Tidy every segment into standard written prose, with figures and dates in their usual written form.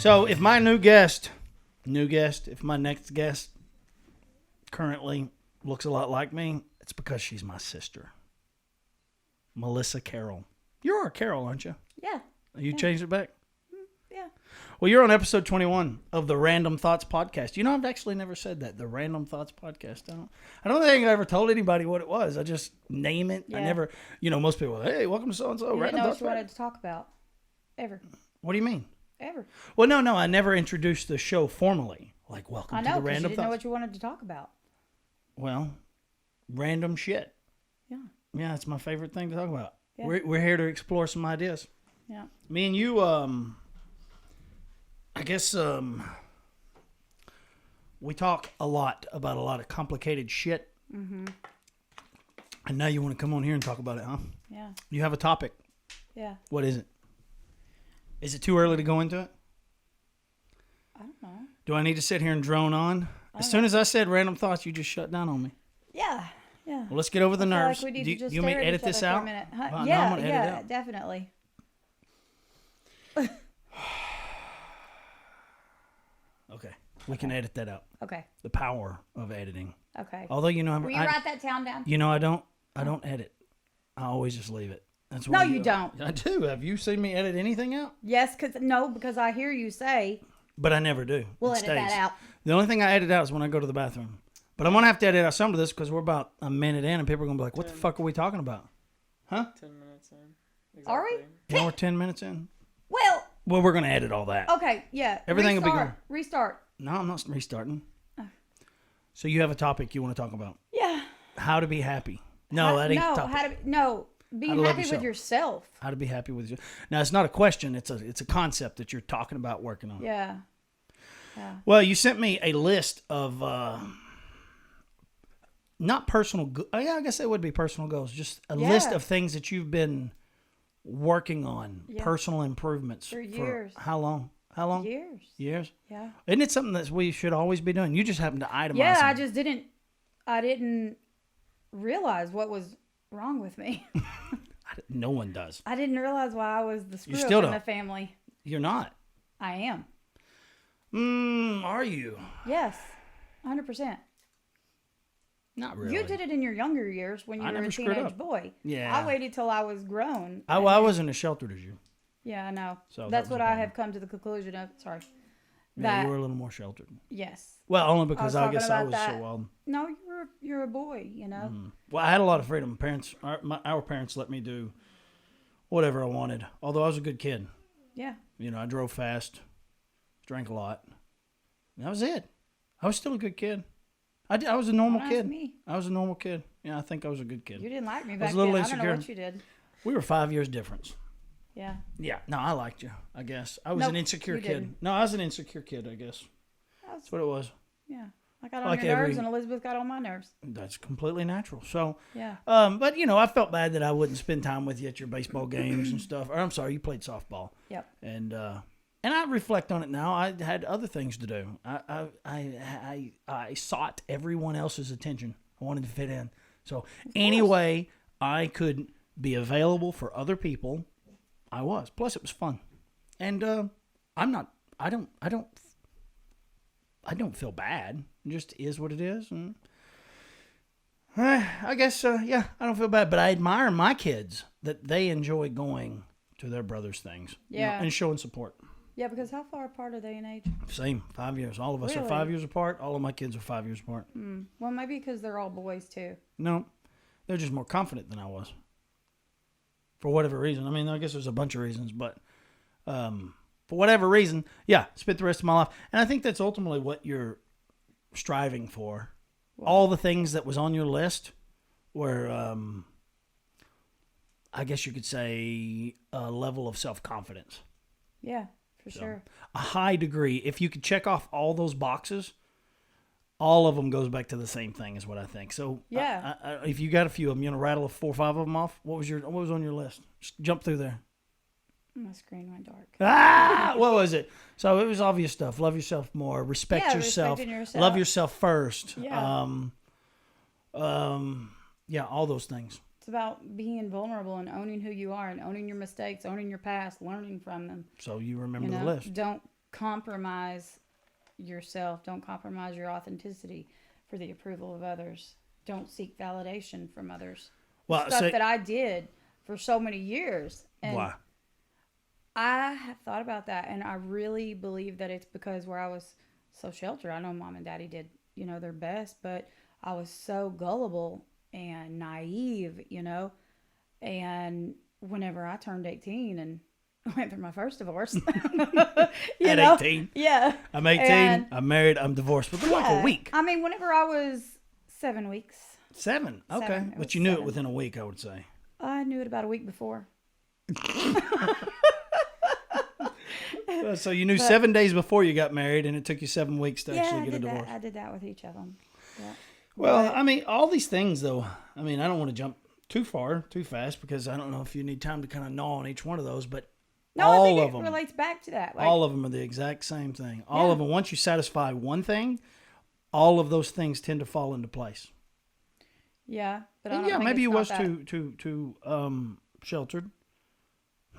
So if my if my next guest currently looks a lot like me, it's because she's my sister. Melissa Carroll. You're our Carroll, aren't you? Yeah. You changed it back? Yeah. Well, you're on episode 21 of the Random Thoughts Podcast. You know, I've actually never said that, the Random Thoughts Podcast. I don't think I ever told anybody what it was. I just name it. Yeah. I never, most people, hey, welcome to so-and-so. You didn't Random know Thoughts what you wanted Podcast. to talk about. Ever. What do you mean? Ever. Well, no, I never introduced the show formally. Like, welcome to the Random because you didn't Thoughts. know what you wanted to talk about. Well, random shit. Yeah. Yeah, it's my favorite thing to talk about. Yeah. We're here to explore some ideas. Yeah. Me and you, I guess we talk a lot about a lot of complicated shit. Mm-hmm. And now you want to come on here and talk about it, huh? Yeah. You have a topic. Yeah. What is it? Is it too early to go into it? I don't know. Do I need to sit here and drone on? As soon as I said random thoughts, you just shut down on me. Yeah. Yeah. Well, let's get over the nerves. Like we need do to just you want me stare to at edit each this other out? for a minute. Huh? Well, no, yeah, I'm gonna edit it yeah, out. definitely. Okay. We can edit that out. Okay. The power of editing. Okay. Although, Will you write that down? I don't edit. I always just leave it. That's No, what you don't. I do. Have you seen me edit anything out? Yes, because I hear you say. But I never do. We'll It edit that stays. out. The only thing I edit out is when I go to the bathroom. But I'm going to have to edit out some of this because we're about a minute in and people are going to be like, what the fuck are we talking about? Huh? 10 minutes in. Exactly. Are we? Yeah, we're 10 minutes in. Well, Well, we're going to edit all that. okay, yeah. Everything will be Restart. gone. Restart. No, I'm not restarting. So you have a topic you want to talk about. Yeah. How to be happy. No, that ain't the topic. Being to love happy with yourself. How to be happy with you. Now, it's not a question. It's a concept that you're talking about working on. Yeah. Yeah. Well, you sent me a list of not personal. I guess it would be personal goals. Just a list of things that you've been working on, personal improvements For years. How long? How long? Years. Yeah. Yeah. Isn't it something that we should always be doing? You just happen to itemize. Yeah, them. I just didn't. I didn't realize what was wrong with me. No one does. I didn't realize why I was the screw still up in don't. the family. You're not. I am. Are you? Yes. 100%. Not really. You did it in your younger years when you were never a screwed teenage up. boy. Yeah. I waited till I was grown. I wasn't as sheltered as you. Yeah, I know. So That's that was what a I problem. have come to the conclusion of. Sorry. Yeah, That you were a little more sheltered. yes. Well, only because I talking guess I about was that. so wild. No, you're a boy. You know. Well, I had a lot of freedom. Our parents let me do whatever I wanted. Although I was a good kid. Yeah. I drove fast, drank a lot. And that was it. I was still a good kid. I was a normal Don't ask kid. me. I was a normal kid. Yeah, I think I was a good kid. You didn't like me was back a little then. I don't know insecure. what you did. We were 5 years difference. Yeah. Yeah. No, I liked you, I guess. I was Nope, an insecure you kid. didn't. No, I was an insecure kid, I guess. That's what it was. Yeah. I got on Like your nerves every- and Elizabeth got on my nerves. That's completely natural. So, Yeah. but I felt bad that I wouldn't spend time with you at your baseball games and stuff. Or I'm sorry, you played softball. Yep. And I reflect on it now. I had other things to do. I sought everyone else's attention. I wanted to fit in. So any way I could be available for other people, I was. Plus, it was fun. And I don't feel bad. It just is what it is. And I guess, I don't feel bad. But I admire my kids that they enjoy going to their brother's things. Yeah. And showing support. Yeah, because how far apart are they in age? Same, 5 years. All of us are Really? 5 years apart. All of my kids are 5 years apart. Well, maybe because they're all boys too. No, they're just more confident than I was. For whatever reason. I mean, I guess there's a bunch of reasons, but for whatever reason, spent the rest of my life. And I think that's ultimately what you're striving for. Wow. All the things that was on your list were, I guess you could say, a level of self-confidence. Yeah, for sure. A high degree. If you could check off all those boxes, all of them goes back to the same thing is what I think. So Yeah. if you got a few of them, rattle 4 or 5 of them off. What was on your list? Just jump through there. My screen went dark. What was it? So it was obvious stuff. Love yourself more. Respect yourself. respecting yourself. Love yourself first. Yeah. All those things. It's about being vulnerable and owning who you are and owning your mistakes, owning your past, learning from them. So you remember the list. Don't compromise yourself. Don't compromise your authenticity for the approval of others. Don't seek validation from others. Well, Stuff that I did for so many years. And why? I have thought about that, and I really believe that it's because where I was so sheltered. I know mom and daddy did, their best, but I was so gullible and naive, and whenever I turned 18 and went through my first divorce. At 18? Yeah. I'm 18, And, I'm married, I'm divorced within like a week. I mean, whenever I was 7 weeks. 7? Okay. 7. But you knew it within a week, I would say. I knew it about a week before. So you knew 7 days before you got married, and it took you 7 weeks to actually get a divorce. I did that with each of them. Yeah. Well, I mean, all these things, though, I mean, I don't want to jump too fast, because I don't know if you need time to kind of gnaw on each one of those, but no, all I think of it them relates back to that. Like, all of them are the exact same thing. All of them, once you satisfy one thing, all of those things tend to fall into place. Yeah, but And I don't think maybe it's you not was that. too sheltered.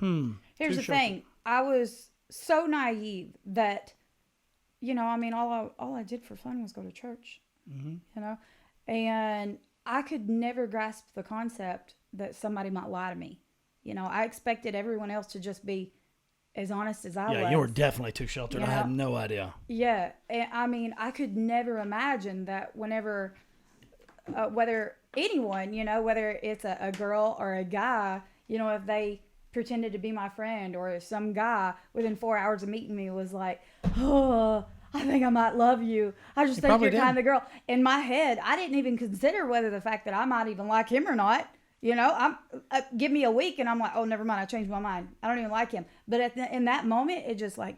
Here's too the sheltered. thing. I was so naive that, I mean, all I did for fun was go to church, and I could never grasp the concept that somebody might lie to me. I expected everyone else to just be as honest as I was. Yeah, you were definitely too sheltered. I had no idea. Yeah, and I mean, I could never imagine that whenever, whether anyone, whether it's a girl or a guy, if they pretended to be my friend, or if some guy within 4 hours of meeting me was like, oh, I think I might love you. I just think you're kind of the girl. In my head, I didn't even consider whether the fact that I might even like him or not. Give me a week and I'm like, oh, never mind. I changed my mind. I don't even like him. But in that moment, it just like,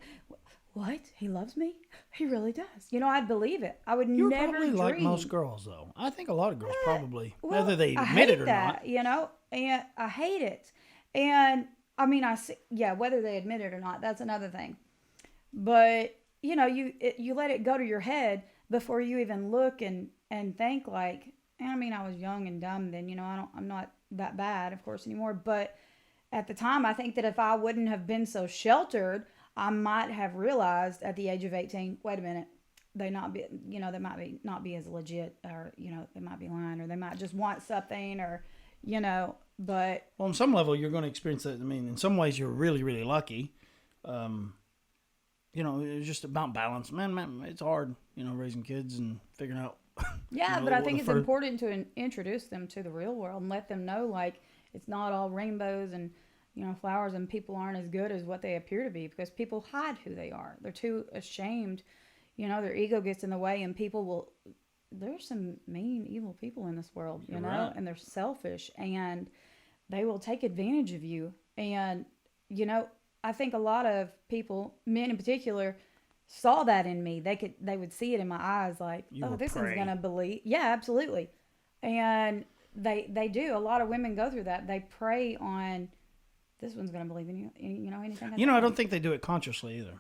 what? He loves me? He really does. I'd believe it. I would You're never probably dream. like most girls, though. I think a lot of girls probably, Well, whether they I admit hate it or that, not. and I hate it. And I mean, whether they admit it or not, that's another thing. But you let it go to your head before you even look and think like, I mean, I was young and dumb then, I'm not that bad, of course, anymore. But at the time, I think that if I wouldn't have been so sheltered, I might have realized at the age of 18, wait a minute, they might not be as legit, or, they might be lying, or they might just want something, or, but. Well, on some level, you're going to experience that. I mean, in some ways, you're really, really lucky. It's just about balance. Man, it's hard, raising kids and figuring out. Yeah, but I think it's important to introduce them to the real world and let them know, like, it's not all rainbows and, flowers, and people aren't as good as what they appear to be, because people hide who they are. They're too ashamed. Their ego gets in the way, and there's some mean, evil people in this world, Right. and they're selfish, and they will take advantage of you. And, I think a lot of people, men in particular, saw that in me. They would see it in my eyes, like, this is gonna believe. Yeah, absolutely. And they do. A lot of women go through that. They prey on, this one's gonna believe in you. Anything. I don't think they do it consciously either.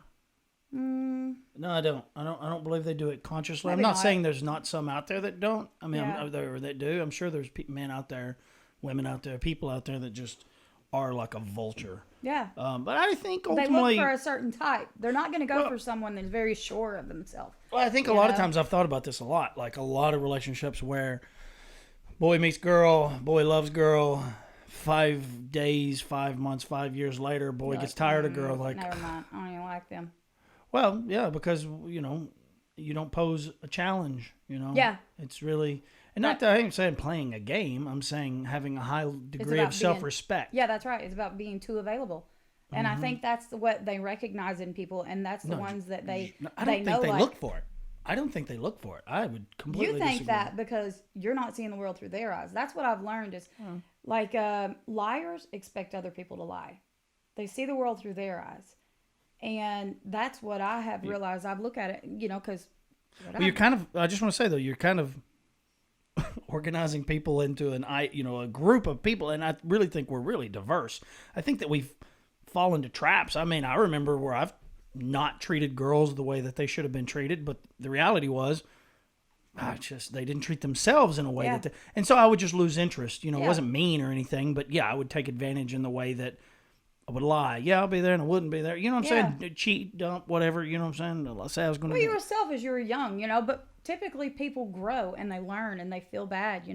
No, I don't. I don't believe they do it consciously. Maybe I'm not not. saying there's not some out there that don't. I mean, Yeah. there that do. I'm sure there's men out there, women out there, people out there that just are like a vulture. Yeah. But I think They ultimately, look for a certain type. They're not going to go for someone that's very sure of themselves. well, I think a lot of times I've thought about this a lot. Like a lot of relationships where boy meets girl, boy loves girl. 5 days, 5 months, 5 years later, boy You're gets like, tired of girl. Like, never mind. I don't even like them. well, yeah, because you don't pose a challenge. Yeah. It's really, and not that I ain't saying playing a game. I'm saying having a high degree about of self-respect. Yeah, that's right. It's about being too available. And I think that's what they recognize in people, and that's the ones that I don't they think know, they like, look for it. I don't think they look for it. I would completely you think disagree. that because you're not seeing the world through their eyes. That's what I've learned is, like, liars expect other people to lie. They see the world through their eyes. And that's what I have realized. I've looked at it, because... Well, you're kind of, I just want to say, though, you're kind of organizing people into a group of people, and I really think we're really diverse. I think that we've fallen into traps. I mean, I remember where I've not treated girls the way that they should have been treated, but the reality was they didn't treat themselves in a way and so I would just lose interest. It wasn't mean or anything, but yeah, I would take advantage in the way that I would lie. Yeah, I'll be there, and I wouldn't be there. You know what I'm Yeah. saying? Cheat, dump, whatever. You know what I'm saying? I say I was going to Well, do. you were selfish. You were young, but typically people grow and they learn and they feel bad,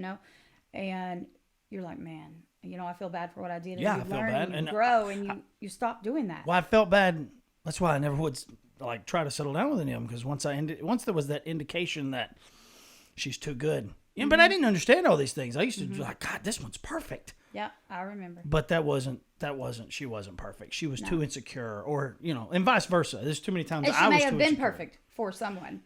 and you're like, man, I feel bad for what I did. And Yeah, you I feel learn bad. and you And grow and you stop doing that. Well, I felt bad. That's why I never would like try to settle down with any of them, because once there was that indication that she's too good. Yeah, but I didn't understand all these things. I used to be like, God, this one's perfect. Yeah, I remember. But she wasn't perfect. She was too insecure, or and vice versa. There's too many times And she I was may have too been insecure. perfect for someone.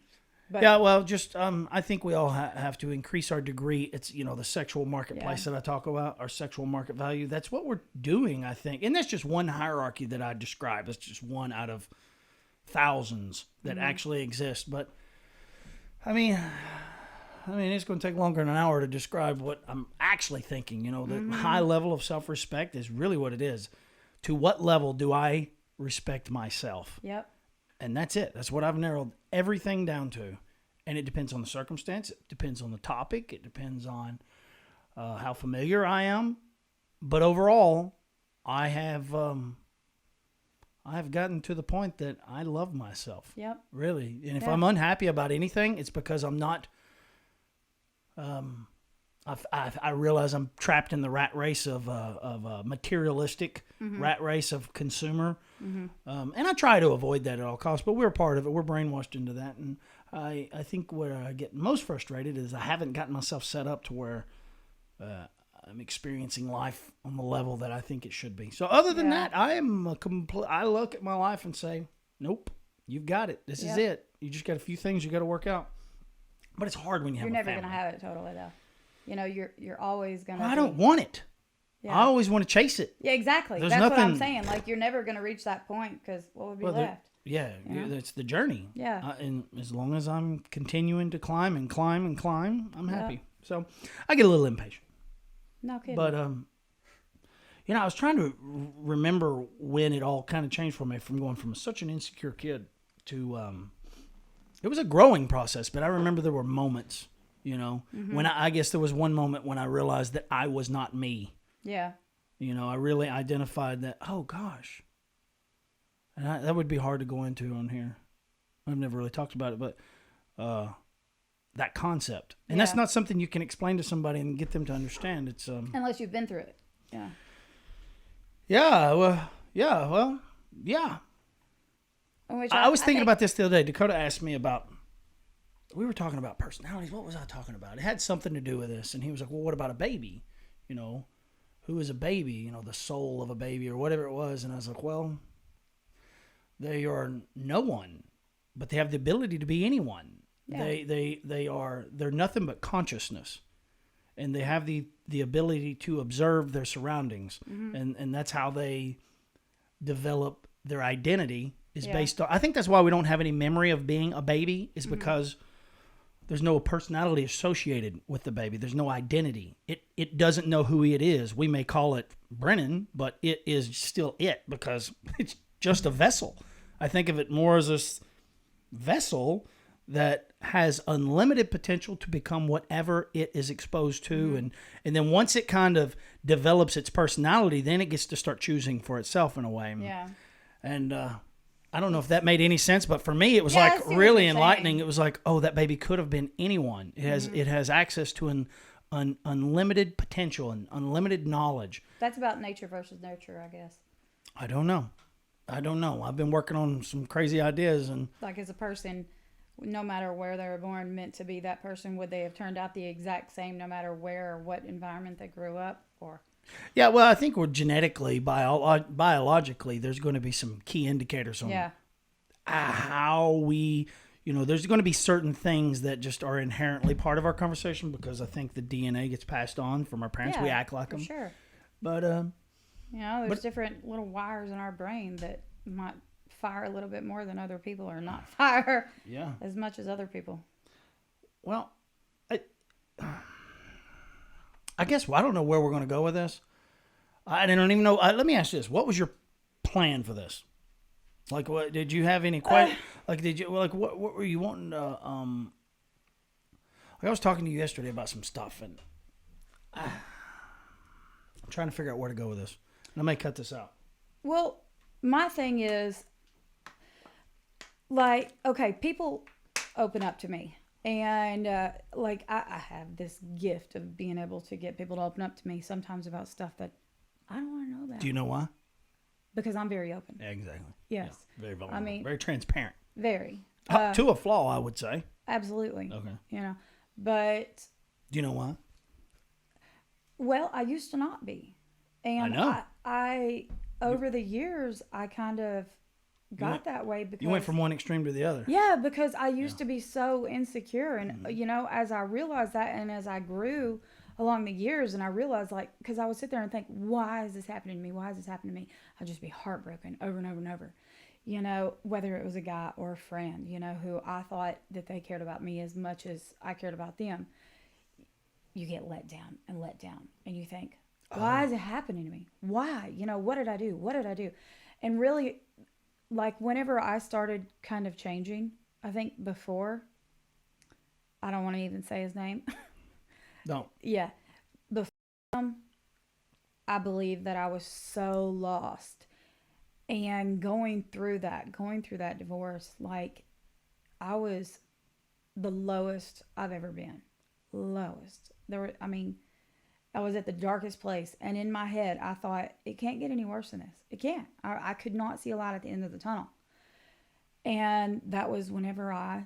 But Yeah, well, just I think we all have to increase our degree. It's the sexual marketplace that I talk about, our sexual market value. That's what we're doing, I think, and that's just one hierarchy that I describe. That's just one out of thousands that actually exist. But I mean, it's going to take longer than an hour to describe what I'm actually thinking. The high level of self-respect is really what it is. To what level do I respect myself? Yep. And that's it. That's what I've narrowed everything down to. And it depends on the circumstance. It depends on the topic. It depends on how familiar I am. But overall, I have gotten to the point that I love myself. Yep. Really. And if Yeah. I'm unhappy about anything, it's because I'm not... I realize I'm trapped in the rat race of a materialistic rat race of consumer, and I try to avoid that at all costs. But we're part of it. We're brainwashed into that, and I think where I get most frustrated is I haven't gotten myself set up to where I'm experiencing life on the level that I think it should be. So other than that, I am I look at my life and say, nope, you've got it. This is it. You just got a few things you got to work out. But it's hard when you have You're a never family. going to have it totally, though. You're always going to... I don't want it. Yeah. I always want to chase it. Yeah, exactly. There's That's what I'm nothing- saying. Like, you're never going to reach that point because what would be left? It's the journey. Yeah. And as long as I'm continuing to climb and climb and climb, I'm happy. So I get a little impatient. No kidding. But, I was trying to remember when it all kind of changed for me from going from such an insecure kid to, it was a growing process, but I remember there were moments, when I guess there was one moment when I realized that I was not me. Yeah. I really identified that, oh gosh. And that would be hard to go into on here. I've never really talked about it, but that concept. And that's not something you can explain to somebody and get them to understand. It's Unless you've been through it. Yeah. Yeah. Which I was thinking think- about this the other day. Dakota asked me about, we were talking about personalities. What was I talking about? It had something to do with this. And he was like, well, what about a baby? Who is a baby? The soul of a baby or whatever it was. And I was like, well, they are no one, but they have the ability to be anyone. Yeah. They're nothing but consciousness. And they have the ability to observe their surroundings. And that's how they develop their identity is based on, I think that's why we don't have any memory of being a baby, is because there's no personality associated with the baby. There's no identity. It doesn't know who it is. We may call it Brennan, but it is still it because it's just a vessel. I think of it more as this vessel that has unlimited potential to become whatever it is exposed to. And then once it kind of develops its personality, then it gets to start choosing for itself in a way. Yeah. And I don't know if that made any sense, but for me, it was Yeah, I like see what really you're enlightening. saying. It was like, oh, that baby could have been anyone. It has access to an unlimited potential and unlimited knowledge. That's about nature versus nurture, I guess. I don't know. I've been working on some crazy ideas, and Like as a person, no matter where they were born, meant to be that person, would they have turned out the exact same no matter where or what environment they grew up? Or yeah, well, I think we're genetically, biologically, there's going to be some key indicators on how we, there's going to be certain things that just are inherently part of our conversation because I think the DNA gets passed on from our parents. We act like them. Sure. But, there's different little wires in our brain that might fire a little bit more than other people or not fire as much as other people. Well, I guess I don't know where we're going to go with this. I don't even know. Let me ask you this: what was your plan for this? Like, what did you have any questions? What were you wanting to? Like I was talking to you yesterday about some stuff, and I'm trying to figure out where to go with this. And I may cut this out. Well, my thing is, like, okay, people open up to me. And, like, I have this gift of being able to get people to open up to me sometimes about stuff that I don't want to know about. Do you know why? Because I'm very open. Yeah, exactly. Yes. Yeah, very vulnerable. I mean, very transparent. very. To a flaw, I would say. Absolutely. Okay. You know, but, Do you know why? well, I used to not be. And I know. I over the years, I kind of got that way because You went from one extreme to the other. yeah, because I used to be so insecure, and you know, as I realized that, and as I grew along the years, and I realized, like, because I would sit there and think, why is this happening to me? Why is this happening to me? I'd just be heartbroken over and over and over. You know, whether it was a guy or a friend, you know, who I thought that they cared about me as much as I cared about them. You get let down, and you think, why is it happening to me? Why? You know, what did I do? What did I do? And really, like, whenever I started kind of changing, I think before, I don't want to even say his name. Don't. Yeah. Before I believe that I was so lost. And going through that divorce, like, I was the lowest I've ever been. Lowest. I was at the darkest place. And in my head, I thought, it can't get any worse than this. It can't. I could not see a light at the end of the tunnel. And that was whenever I,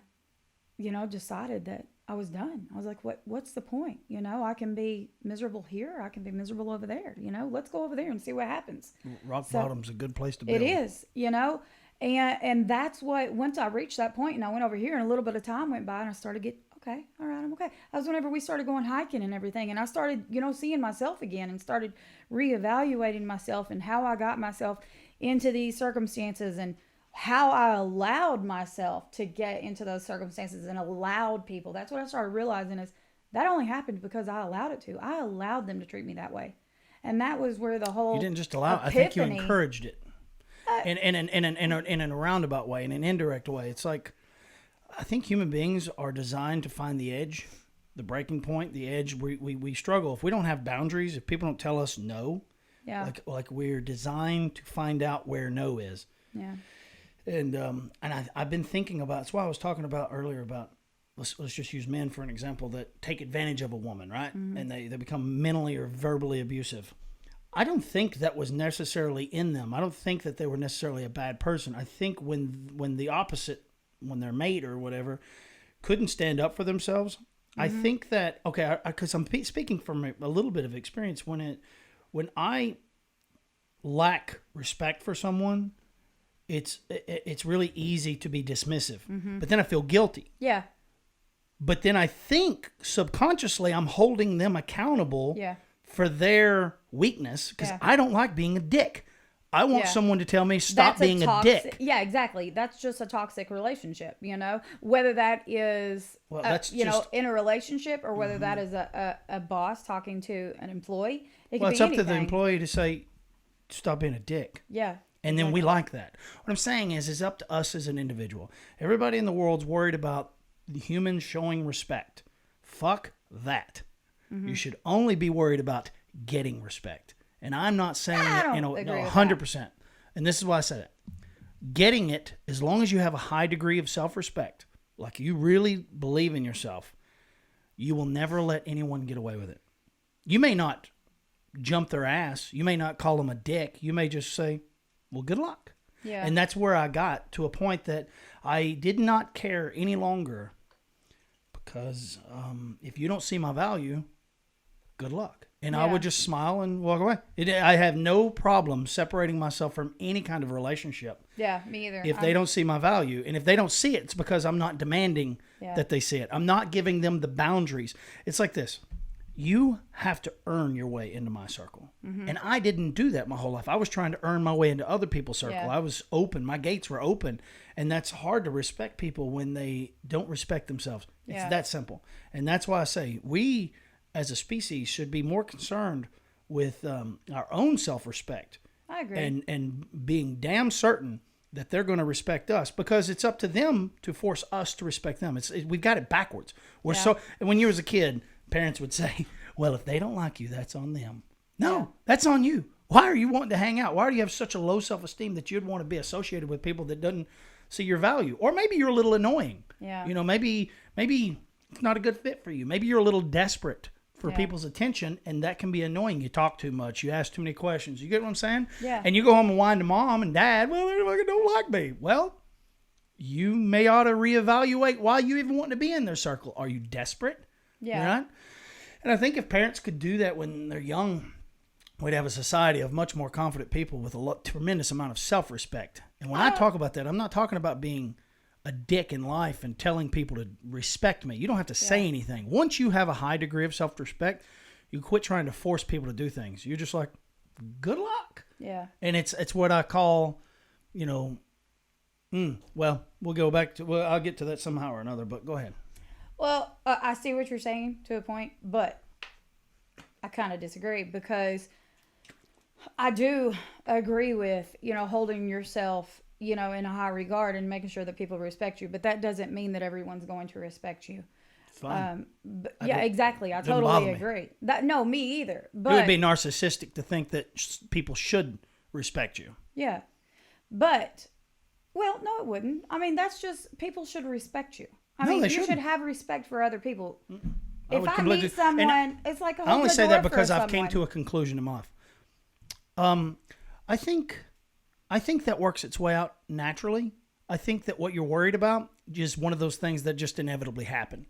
you know, decided that I was done. I was like, what's the point? You know, I can be miserable here. I can be miserable over there. You know, let's go over there and see what happens. Rock bottom's a good place to be. It is, you know. And that's what, once I reached that point and I went over here and a little bit of time went by and I started getting, okay, all right, I'm okay. That was whenever we started going hiking and everything. And I started, you know, seeing myself again and started reevaluating myself and how I got myself into these circumstances and how I allowed myself to get into those circumstances and allowed people. That's what I started realizing is that only happened because I allowed it to. I allowed them to treat me that way. And that was where the whole You didn't just allow it. I think you encouraged it. In a roundabout way, in an indirect way. It's like, I think human beings are designed to find the edge, the breaking point, the edge. We struggle. If we don't have boundaries, if people don't tell us no, yeah, like we're designed to find out where no is. Yeah. And I've been thinking about, that's why I was talking about earlier about, let's just use men for an example, that take advantage of a woman, right? Mm-hmm. And they become mentally or verbally abusive. I don't think that was necessarily in them. I don't think that they were necessarily a bad person. I think when the opposite, when their mate or whatever, couldn't stand up for themselves, mm-hmm. I think that, okay, because I'm speaking from a little bit of experience, when I lack respect for someone, it's really easy to be dismissive. Mm-hmm. But then I feel guilty. Yeah. But then I think subconsciously I'm holding them accountable. Yeah. For their weakness, because I don't like being a dick. I want someone to tell me, stop being a dick. Yeah, exactly. That's just a toxic relationship, you know? Whether that is, in a relationship or whether mm-hmm. that is a boss talking to an employee. It's up to the employee to say, stop being a dick. Yeah. And then we like that. What I'm saying is, it's up to us as an individual. Everybody in the world's worried about the humans showing respect. Fuck that. Mm-hmm. You should only be worried about getting respect. And I'm not saying that, 100%. And this is why I said it. Getting it, as long as you have a high degree of self-respect, like you really believe in yourself, you will never let anyone get away with it. You may not jump their ass. You may not call them a dick. You may just say, well, good luck. Yeah. And that's where I got to a point that I did not care any longer, because if you don't see my value, good luck. And I would just smile and walk away. I have no problem separating myself from any kind of relationship. Yeah, me either. If they don't see my value. And if they don't see it, it's because I'm not demanding that they see it. I'm not giving them the boundaries. It's like this. You have to earn your way into my circle. Mm-hmm. And I didn't do that my whole life. I was trying to earn my way into other people's circle. Yeah. I was open. My gates were open. And that's hard to respect people when they don't respect themselves. It's that simple. And that's why I say we, as a species, should be more concerned with our own self-respect. I agree. And being damn certain that they're going to respect us, because it's up to them to force us to respect them. We've got it backwards. And when you were a kid, parents would say, well, if they don't like you, that's on them. No, that's on you. Why are you wanting to hang out? Why do you have such a low self-esteem that you'd want to be associated with people that doesn't see your value? Or maybe you're a little annoying. Yeah. You know, maybe it's not a good fit for you. Maybe you're a little desperate for Yeah. people's attention, and that can be annoying. You talk too much. You ask too many questions. You get what I'm saying? Yeah. And you go home and whine to mom and dad, well, they fucking don't like me. Well, you may ought to reevaluate why you even want to be in their circle. Are you desperate? Yeah. Right? And I think if parents could do that when they're young, we'd have a society of much more confident people with a tremendous amount of self-respect. And when I talk about that, I'm not talking about being a dick in life and telling people to respect me. You don't have to say anything. Once you have a high degree of self-respect, you quit trying to force people to do things. You're just like, good luck. Yeah. And it's what I call, you know, well, we'll go back to, well, I'll get to that somehow or another, but go ahead. Well, I see what you're saying to a point, but I kind of disagree because I do agree with, you know, holding yourself, you know, in a high regard and making sure that people respect you. But that doesn't mean that everyone's going to respect you. Fine. Yeah, exactly. I doesn't bother totally me. agree. No, me either. But It would be narcissistic to think that people should respect you. yeah, but well, no, it wouldn't. I mean, that's just people should respect you. I No, mean, they you should shouldn't. have respect for other people. I If would I completely- meet someone, it's like a I whole only good say that door because for I've came to someone. a conclusion in my life. I think that works its way out naturally. I think that what you're worried about is one of those things that just inevitably happen.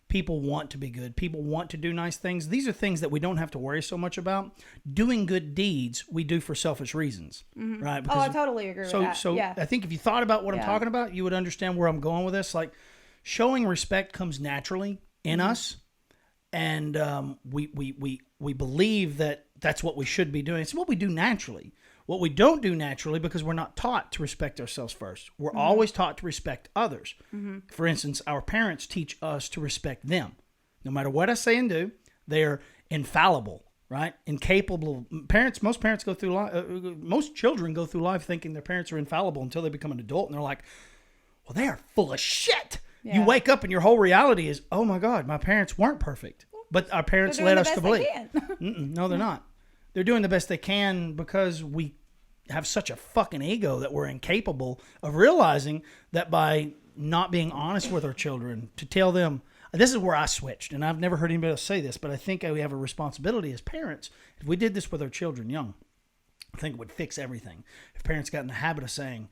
People want to be good. People want to do nice things. These are things that we don't have to worry so much about. Doing good deeds, we do for selfish reasons, right? Oh, I totally agree with that. So Yeah. I think if you thought about what I'm Yeah. talking about, you would understand where I'm going with this. Like, showing respect comes naturally in us, and we believe that that's what we should be doing. It's what we do naturally. What we don't do naturally, because we're not taught to respect ourselves first. We're always taught to respect others. For instance, our parents teach us to respect them. No matter what I say and do, they're infallible, right? Incapable. Most parents go through life, most children go through life thinking their parents are infallible until they become an adult, and they're like, well, they are full of shit. You Yeah. wake up and your whole reality is, oh my God, my parents weren't perfect. But our parents They're led doing us the to believe. best they can. No, they're not. They're doing the best they can because we have such a fucking ego that we're incapable of realizing that by not being honest with our children to tell them, this is where I switched, and I've never heard anybody else say this, but I think we have a responsibility as parents. If we did this with our children young, I think it would fix everything. If parents got in the habit of saying,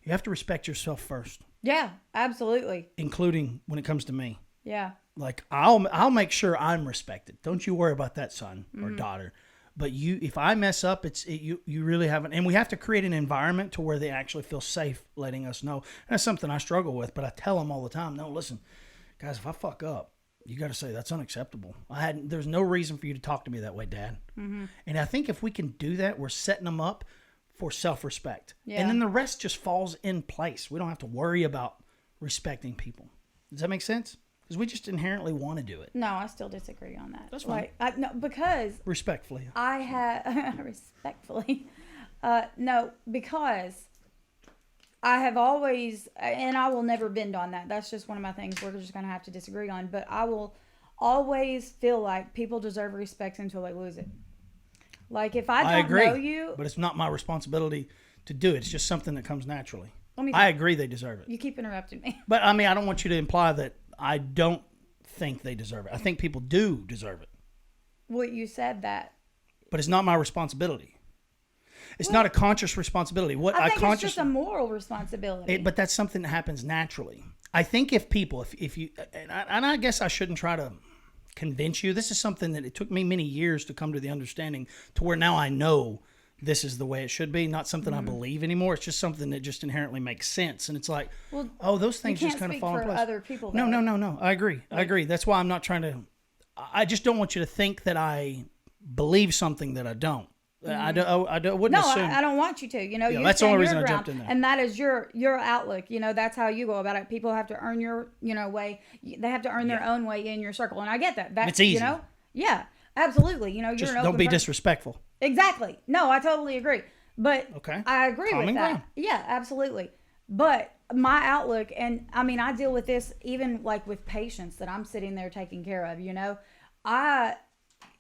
you have to respect yourself first, Yeah, absolutely. including when it comes to me. Yeah. Like, I'll make sure I'm respected. Don't you worry about that, son or daughter. But if I mess up, you really haven't. And we have to create an environment to where they actually feel safe letting us know. And that's something I struggle with, but I tell them all the time, no, listen, guys, if I fuck up, you got to say that's unacceptable. There's no reason for you to talk to me that way, Dad. And I think if we can do that, we're setting them up for self-respect. Yeah. And then the rest just falls in place. We don't have to worry about respecting people. Does that make sense? Because we just inherently want to do it. No, I still disagree on that. That's fine. No, because Respectfully. I have respectfully, no, because I have always, and I will never bend on that. That's just one of my things we're just going to have to disagree on. But I will always feel like people deserve respect until they lose it. Like if I don't agree, know you, but it's not my responsibility to do it. It's just something that comes naturally. let me. I agree they deserve it. You keep interrupting me. But I mean, I don't want you to imply that I don't think they deserve it. I think people do deserve it. Well, you said that. But it's not my responsibility. It's not a conscious responsibility. What I I think consciously it's just a moral responsibility. but that's something that happens naturally. I think if people, if you, and I guess I shouldn't try to convince you. This is something that it took me many years to come to the understanding to where now I know this is the way it should be. Not something I believe anymore. It's just something that just inherently makes sense. And it's like, Well, oh, those you things can't just kind of speak fall in for place. other people. No, though. no. I agree. I agree. That's why I'm not trying to. I just don't want you to think that I believe something that I don't. I wouldn't No, assume. I don't want you to. You know, you that's the stand only your reason I ground, jumped in there. and that is your outlook. You know, that's how you go about it. People have to earn your way. They have to earn their own way in your circle, and I get that. That's It's easy. You know, yeah, absolutely. You know, you're just an don't open be person. disrespectful. Exactly. No, I totally agree. But Okay. I agree Common with that. ground. Yeah, absolutely. But my outlook, and I mean, I deal with this even like with patients that I'm sitting there taking care of. You know, I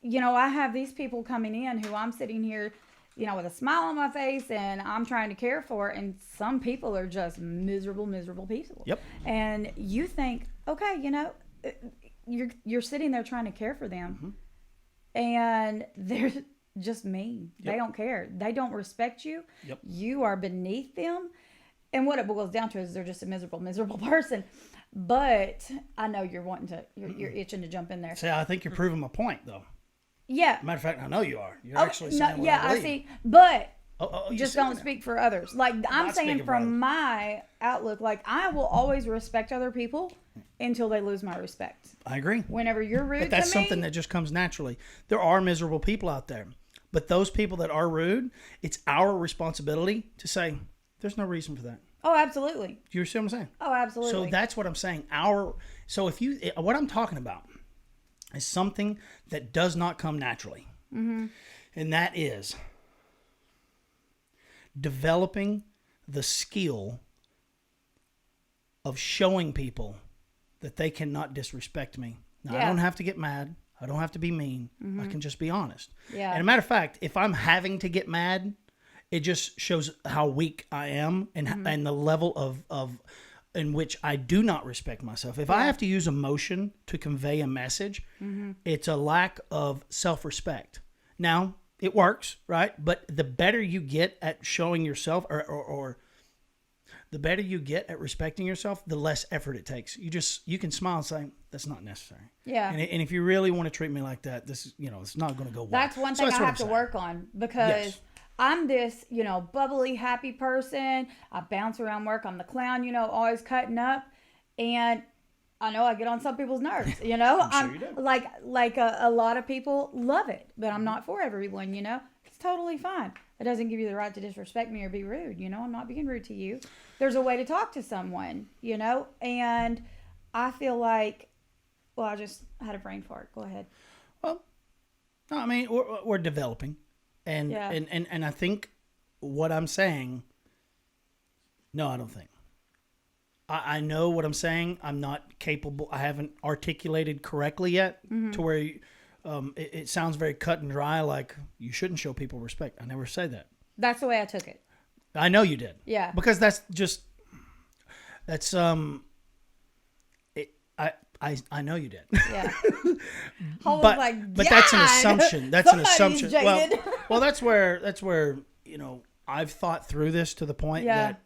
have these people coming in who I'm sitting here with a smile on my face, and I'm trying to care for, and some people are just miserable people. Yep. And you think, okay, you're sitting there trying to care for them, and they're just mean. Yep. They don't care. They don't respect you. Yep. You are beneath them. And what it boils down to is they're just a miserable person. But I know you're you're itching to jump in there. See, I think you're proving my point, though. Yeah. Matter of fact, I know you are. You're actually saying what I believe. see. But you just see don't that? speak for others. Like, I'm Not saying speaking for from my outlook, like, I will always respect other people until they lose my respect. I agree. Whenever you're rude But that's to me, something that just comes naturally. There are miserable people out there. But those people that are rude, it's our responsibility to say, there's no reason for that. oh, absolutely. Do you see what I'm saying? Oh, absolutely. So that's what I'm saying. What I'm talking about is something that does not come naturally. Mm-hmm. And that is developing the skill of showing people that they cannot disrespect me. Now, I don't have to get mad. I don't have to be mean. I can just be honest. Yeah. And a matter of fact, if I'm having to get mad, it just shows how weak I am and the level of in which I do not respect myself. If I have to use emotion to convey a message, it's a lack of self-respect. Now, it works, right? But the better you get at showing yourself or the better you get at respecting yourself, the less effort it takes. You can smile and say, that's not necessary. Yeah. And if you really want to treat me like that, this is, it's not going to go well. That's one thing I have to work on, because Yes. I'm this, bubbly, happy person. I bounce around work. I'm the clown, always cutting up. And I know I get on some people's nerves, I'm sure you do. Like a lot of people love it, but I'm not for everyone, It's totally fine. It doesn't give you the right to disrespect me or be rude, I'm not being rude to you. There's a way to talk to someone, and I feel like, well, I just had a brain fart. Go ahead. Well, no, I mean, we're developing. And, Yeah. and I think what I'm saying, no, I don't think. I know what I'm saying. I'm not capable. I haven't articulated correctly yet to where it sounds very cut and dry, like you shouldn't show people respect. I never say that. That's the way I took it. I know you did. Yeah. Because that's I know you did. Yeah. But that's an assumption. That's an Somebody's assumption. jaded. Well, that's where I've thought through this to the point Yeah. that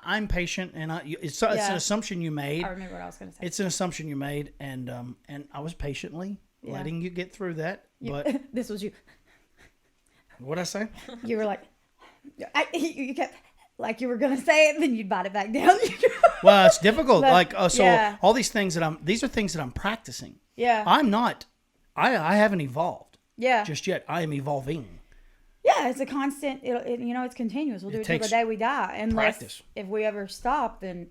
I'm patient, and it's an assumption you made. I remember what I was going to say. It's an assumption you made, and I was patiently letting you get through that. But This was you. what'd I say? You were like, you kept, like you were going to say it, then you'd bite it back down. Well, it's difficult. But, All these things these are things that I'm practicing. Yeah. I'm not. I haven't evolved. Yeah. Just yet. I am evolving. Yeah, it's a constant, it's continuous. We'll do it till the takes day we die. Unless practice. if we ever stop, then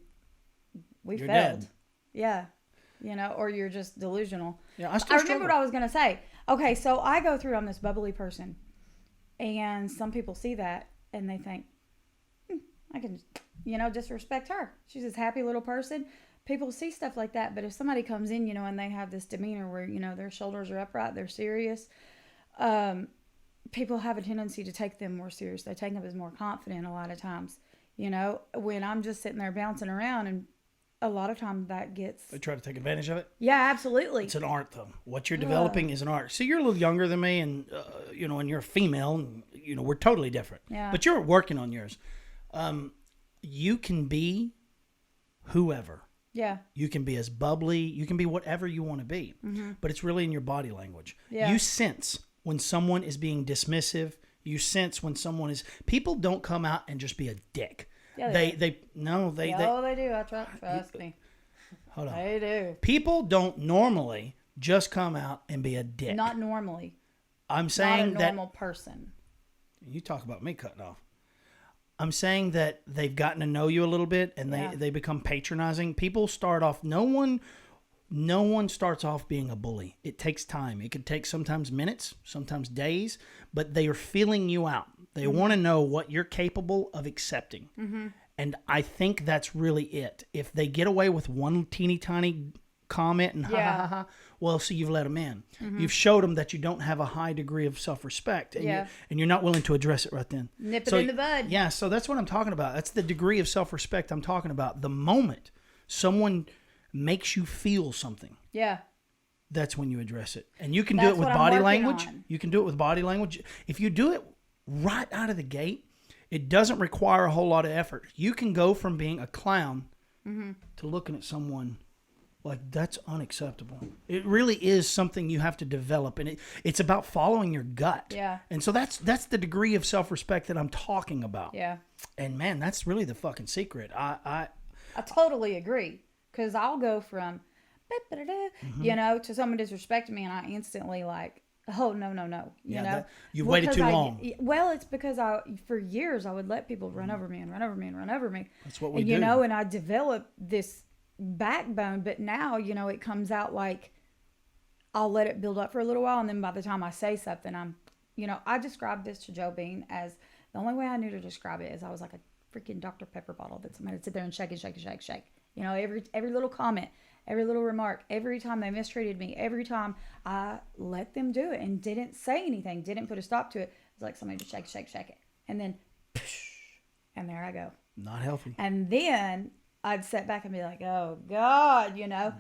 we You're failed. dead. Yeah. Or you're just delusional. Yeah, I I still remember what I was going to say. Okay, so I go through, I'm this bubbly person. And some people see that and they think, I can, disrespect her. She's this happy little person. People see stuff like that. But if somebody comes in, and they have this demeanor where, their shoulders are upright, they're serious, people have a tendency to take them more serious. They take them as more confident a lot of times. When I'm just sitting there bouncing around, and a lot of times that gets... They try to take advantage of it. Yeah, absolutely. It's an art, though. What you're developing is an art. So you're a little younger than me, and and you're a female, and we're totally different. Yeah. But you're working on yours. You can be whoever. Yeah. You can be as bubbly. You can be whatever you want to be. Mm-hmm. But it's really in your body language. Yeah. You sense when someone is being dismissive. You sense when someone is... People don't come out and just be a dick. Yeah, they do. do. Trust me. Hold on. They do. People don't normally just come out and be a dick. Not normally. I'm Not saying a that... normal person. You talk about me cutting off. I'm saying that they've gotten to know you a little bit, and they become patronizing. People start off... No one starts off being a bully. It takes time. It could take sometimes minutes, sometimes days, but they are feeling you out. They want to know what you're capable of accepting. Mm-hmm. And I think that's really it. If they get away with one teeny tiny comment and ha ha ha ha. Well, so you've let them in. You've showed them that you don't have a high degree of self-respect, and you're not willing to address it right then. Nip it in the bud. Yeah, so that's what I'm talking about. That's the degree of self-respect I'm talking about. The moment someone makes you feel something, that's when you address it. And you can do it with body language. You can do it with body language. If you do it right out of the gate, it doesn't require a whole lot of effort. You can go from being a clown to looking at someone like that's unacceptable. It really is something you have to develop, and it's about following your gut. Yeah. And so that's the degree of self-respect that I'm talking about. Yeah. And man, that's really the fucking secret. I totally agree, because I'll go from to someone disrespecting me, and I instantly like, oh no, you know, you've waited too long. Well, it's because for years I would let people run over me and run over me and run over me. That's what we do. You know, and I developed this backbone, but now, you know, it comes out like I'll let it build up for a little while, and then by the time I say something, I described this to Joe Bean as the only way I knew to describe it is I was like a freaking Dr. Pepper bottle that somebody would sit there and shake. You know, every little comment, every little remark, every time they mistreated me, every time I let them do it and didn't say anything, didn't put a stop to it. It was like somebody just shake it. And then, and there I go. Not healthy. And then I'd sit back and be like, oh God, you know.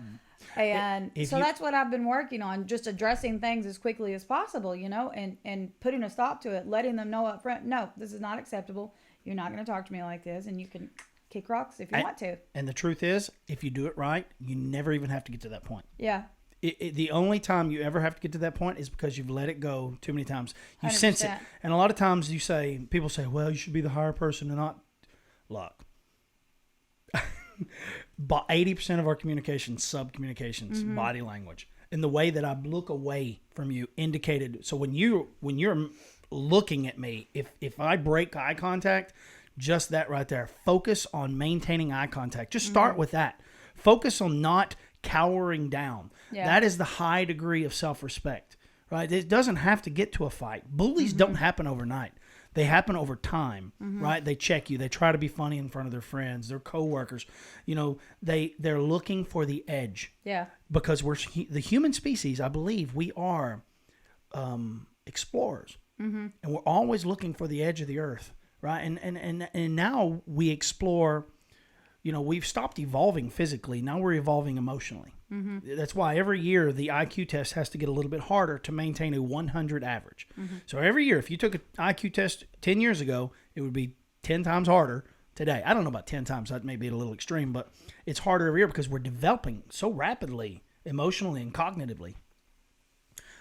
And that's what I've been working on, just addressing things as quickly as possible, you know, and putting a stop to it, letting them know up front, no, this is not acceptable. You're not going to talk to me like this, and you can kick rocks if you want to. And the truth is, if you do it right, you never even have to get to that point. Yeah. The only time you ever have to get to that point is because you've let it go too many times. You 100%. sense it. And a lot of times people say, well, you should be the higher person and not. Look. But 80% of our communication, sub-communications, body language. And the way that I look away from you indicated. So when you're looking at me, if I break eye contact, just that right there. Focus on maintaining eye contact. Just start with that. Focus on not cowering down. Yeah. That is the high degree of self-respect, right? It doesn't have to get to a fight. Bullies don't happen overnight. They happen over time, right? They check you. They try to be funny in front of their friends, their coworkers. You know, they're looking for the edge. Yeah. Because the human species, I believe, we are explorers. And we're always looking for the edge of the earth, right? And now we explore, you know, we've stopped evolving physically. Now we're evolving emotionally. That's why every year the IQ test has to get a little bit harder to maintain a 100 average. So every year, if you took an IQ test 10 years ago, it would be 10 times harder today. I don't know about 10 times. That may be a little extreme, but it's harder every year because we're developing so rapidly, emotionally and cognitively.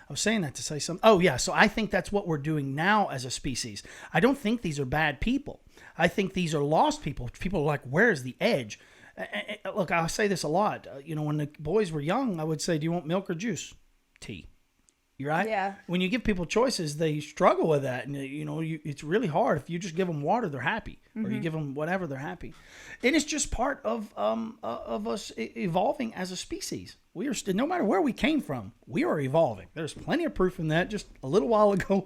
I was saying that to say something. Oh, yeah. So I think that's what we're doing now as a species. I don't think these are bad people. I think these are lost people. People are like, where's the edge? Look, I say this a lot. You know, when the boys were young, I would say, do you want milk or juice? Tea. You're right? Yeah. When you give people choices, they struggle with that. And, you know, it's really hard. If you just give them water, they're happy. Or you give them whatever, they're happy. And it's just part of us evolving as a species. We are no matter where we came from, we are evolving. There's plenty of proof in that. Just a little while ago,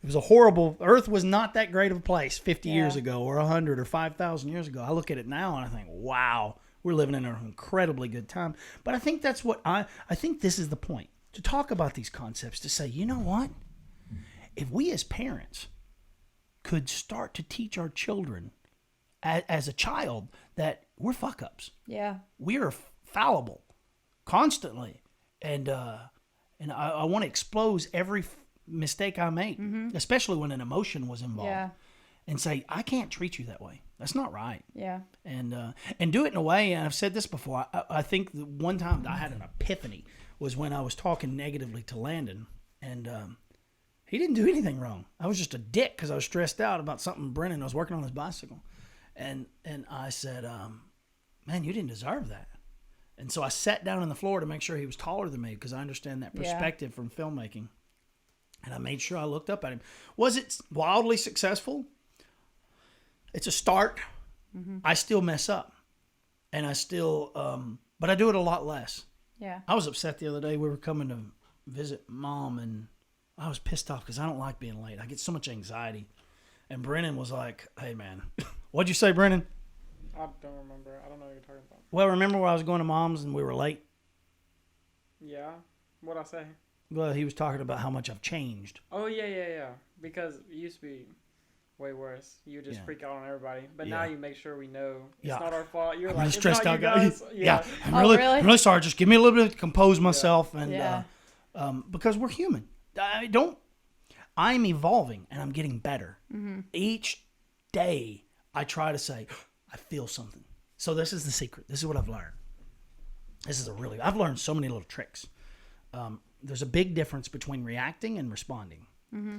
it was a horrible, Earth was not that great of a place 50 years ago or 100 or 5,000 years ago. I look at it now and I think, wow, we're living in an incredibly good time. But I think that's what I think this is the point, to talk about these concepts, to say, you know what? If we as parents could start to teach our children as a child that we're fuck-ups. Yeah. We are fallible constantly. And I want to expose every mistake I make, especially when an emotion was involved, and say, I can't treat you that way. That's not right. Yeah. And do it in a way, and I've said this before, I think the one time that I had an epiphany was when I was talking negatively to Landon, and he didn't do anything wrong. I was just a dick because I was stressed out about something Brennan was working on his bicycle. And I said, man, you didn't deserve that. And so I sat down on the floor to make sure he was taller than me, because I understand that perspective from filmmaking. And I made sure I looked up at him. Was it wildly successful? It's a start. I still mess up. And I still, but I do it a lot less. Yeah. I was upset the other day. We were coming to visit Mom, and I was pissed off because I don't like being late. I get so much anxiety. And Brennan was like, hey, man. What'd you say, Brennan? I don't remember. I don't know what you're talking about. Well, remember when I was going to Mom's and we were late? Yeah. What'd I say? Well, he was talking about how much I've changed. Oh, yeah. Because it used to be way worse. You would just freak out on everybody. But now you make sure we know it's not our fault. You're I'm like, a it's stressed not out you guy. guys. Yeah. I'm really sorry. Just give me a little bit to compose myself. Yeah. And because we're human. I'm evolving and I'm getting better. Mm-hmm. Each day I try to say, I feel something. So this is the secret. This is what I've learned. I've learned so many little tricks. There's a big difference between reacting and responding. Mm-hmm.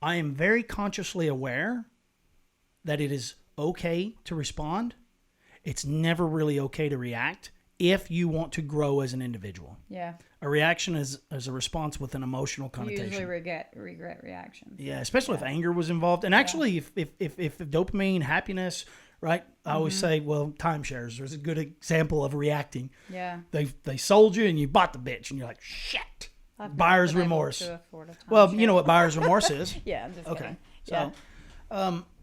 I am very consciously aware that it is okay to respond. It's never really okay to react if you want to grow as an individual. Yeah. A reaction is a response with an emotional connotation. You usually regret reactions. Yeah, especially if anger was involved. And actually, if dopamine, happiness, right? I always say, well, timeshares is a good example of reacting. Yeah. They sold you and you bought the bitch and you're like, shit. Buyer's remorse. Well, you know what buyer's remorse is. Yeah, I'm just kidding. So,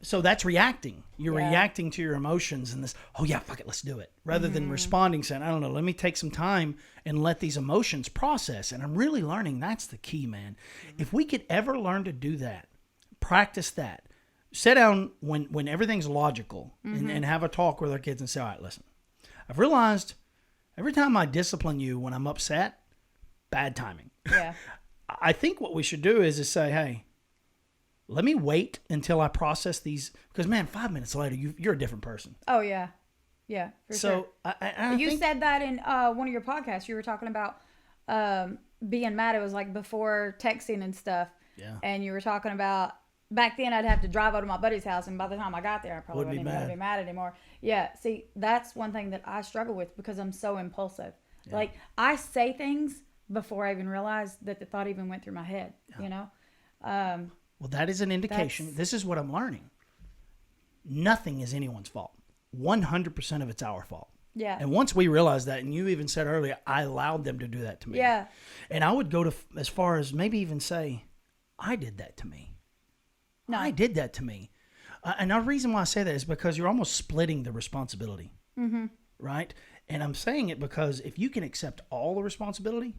so that's reacting. You're reacting to your emotions and this, oh yeah, fuck it, let's do it. Rather than responding, saying, I don't know, let me take some time and let these emotions process. And I'm really learning that's the key, man. If we could ever learn to do that, practice that, sit down when everything's logical and have a talk with our kids and say, all right, listen, I've realized every time I discipline you when I'm upset, bad timing. Yeah. I think what we should do is say, hey, let me wait until I process these. Because, man, 5 minutes later, you're a different person. Oh, yeah. Yeah, for sure. You said that in one of your podcasts. You were talking about being mad. It was like before texting and stuff. Yeah. And you were talking about, back then I'd have to drive over to my buddy's house. And by the time I got there, I probably wouldn't even be mad anymore. Yeah. See, that's one thing that I struggle with because I'm so impulsive. Yeah. Like, I say things before I even realize that the thought even went through my head, you know? Well, that is an indication. This is what I'm learning. Nothing is anyone's fault. 100% of it's our fault. Yeah. And once we realize that, and you even said earlier, I allowed them to do that to me. Yeah. And I would go to as far as maybe even say, I did that to me. No. I did that to me. And the reason why I say that is because you're almost splitting the responsibility. Mm-hmm. Right? And I'm saying it because if you can accept all the responsibility,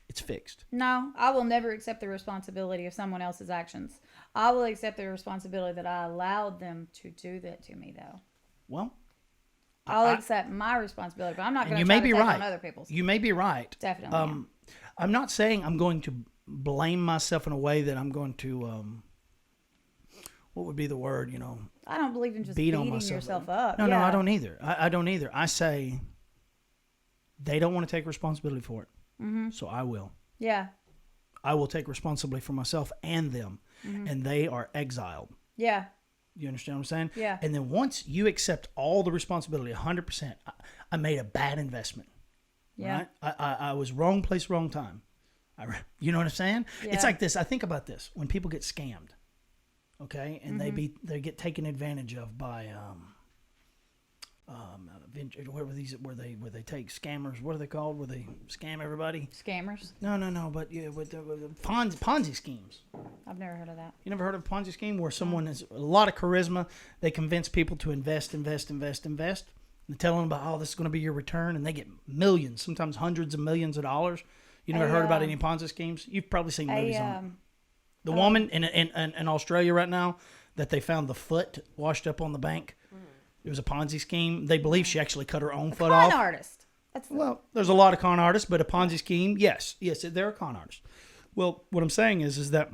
it's fixed. No, I will never accept the responsibility of someone else's actions. I will accept the responsibility that I allowed them to do that to me, though. Well, I'll accept my responsibility, but I'm not going to try to take on other people's. You may be right. Definitely. I'm not saying I'm going to blame myself in a way that I'm going to, what would be the word, you know? I don't believe in just beating yourself up. No, I don't either. I don't either. I say they don't want to take responsibility for it. Mm-hmm. So I will. Yeah. I will take responsibility for myself and them. Mm-hmm. And they are exiled. Yeah. You understand what I'm saying? Yeah. And then once you accept all the responsibility, 100%, I made a bad investment. Yeah. Right? I was wrong place, wrong time. You know what I'm saying? Yeah. It's like this. I think about this. When people get scammed, okay, and they get taken advantage of by where they take scammers. What are they called? Where they scam everybody? Scammers? No. But yeah, with the Ponzi schemes. I've never heard of that. You never heard of a Ponzi scheme where someone has a lot of charisma? They convince people to invest. They tell them about, oh, this is going to be your return, and they get millions, sometimes hundreds of millions of dollars. You never heard about any Ponzi schemes? You've probably seen movies on it. The woman in Australia right now that they found the foot washed up on the bank. It was a Ponzi scheme. They believe she actually cut her own foot off. Con artist. Well, there's a lot of con artists, but a Ponzi scheme, yes, they're a con artist. Well, what I'm saying is that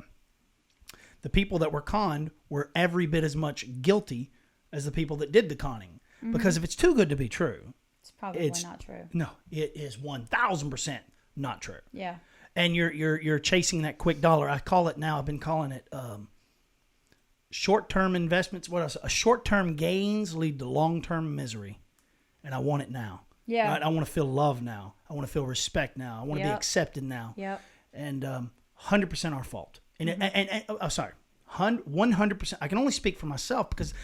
the people that were conned were every bit as much guilty as the people that did the conning. Mm-hmm. Because if it's too good to be true, it's probably not true. No, it is 1,000% not true. Yeah. And you're chasing that quick dollar. I call it now. I've been calling it short-term investments. What else? Short-term gains lead to long-term misery, and I want it now. Yeah. Right? I want to feel love now. I want to feel respect now. I want to be accepted now. Yep. And 100% our fault. And 100%. I can only speak for myself because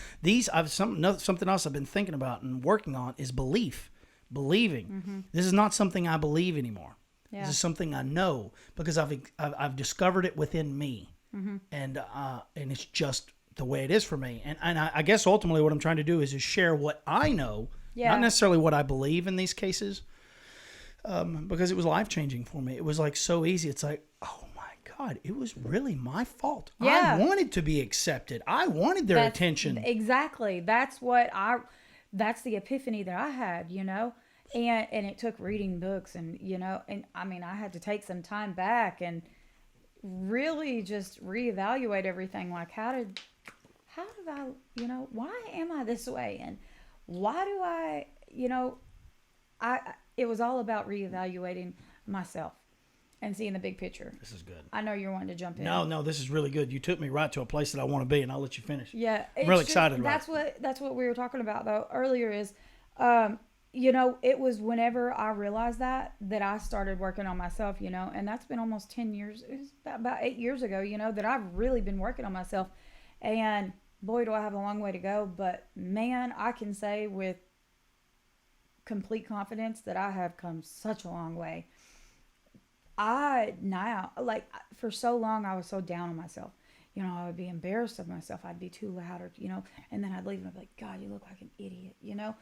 something else I've been thinking about and working on is believing. Mm-hmm. This is not something I believe anymore. Yeah. This is something I know because I've discovered it within me, and it's just the way it is for me. And I guess ultimately what I'm trying to do is share what I know, not necessarily what I believe in these cases. because it was life-changing for me. It was like so easy. It's like, oh my God, it was really my fault. Yeah. I wanted to be accepted. I wanted their attention. Exactly. That's the epiphany that I had, you know, and it took reading books and, you know, and I mean, I had to take some time back and really just reevaluate everything. Like, how did I, you know, why am I this way? And why do I, you know, it was all about reevaluating myself and seeing the big picture. This is good. I know you're wanting to jump in. No, this is really good. You took me right to a place that I want to be, and I'll let you finish. Yeah. I'm really excited about it. That's what we were talking about, though, earlier is, you know, it was whenever I realized that I started working on myself, you know, and that's been almost 10 years. It was about 8 years ago, you know, that I've really been working on myself. And boy, do I have a long way to go. But man, I can say with complete confidence that I have come such a long way. For so long, I was so down on myself. You know, I would be embarrassed of myself. I'd be too loud, or, you know, and then I'd leave and I'd be like, God, you look like an idiot, you know,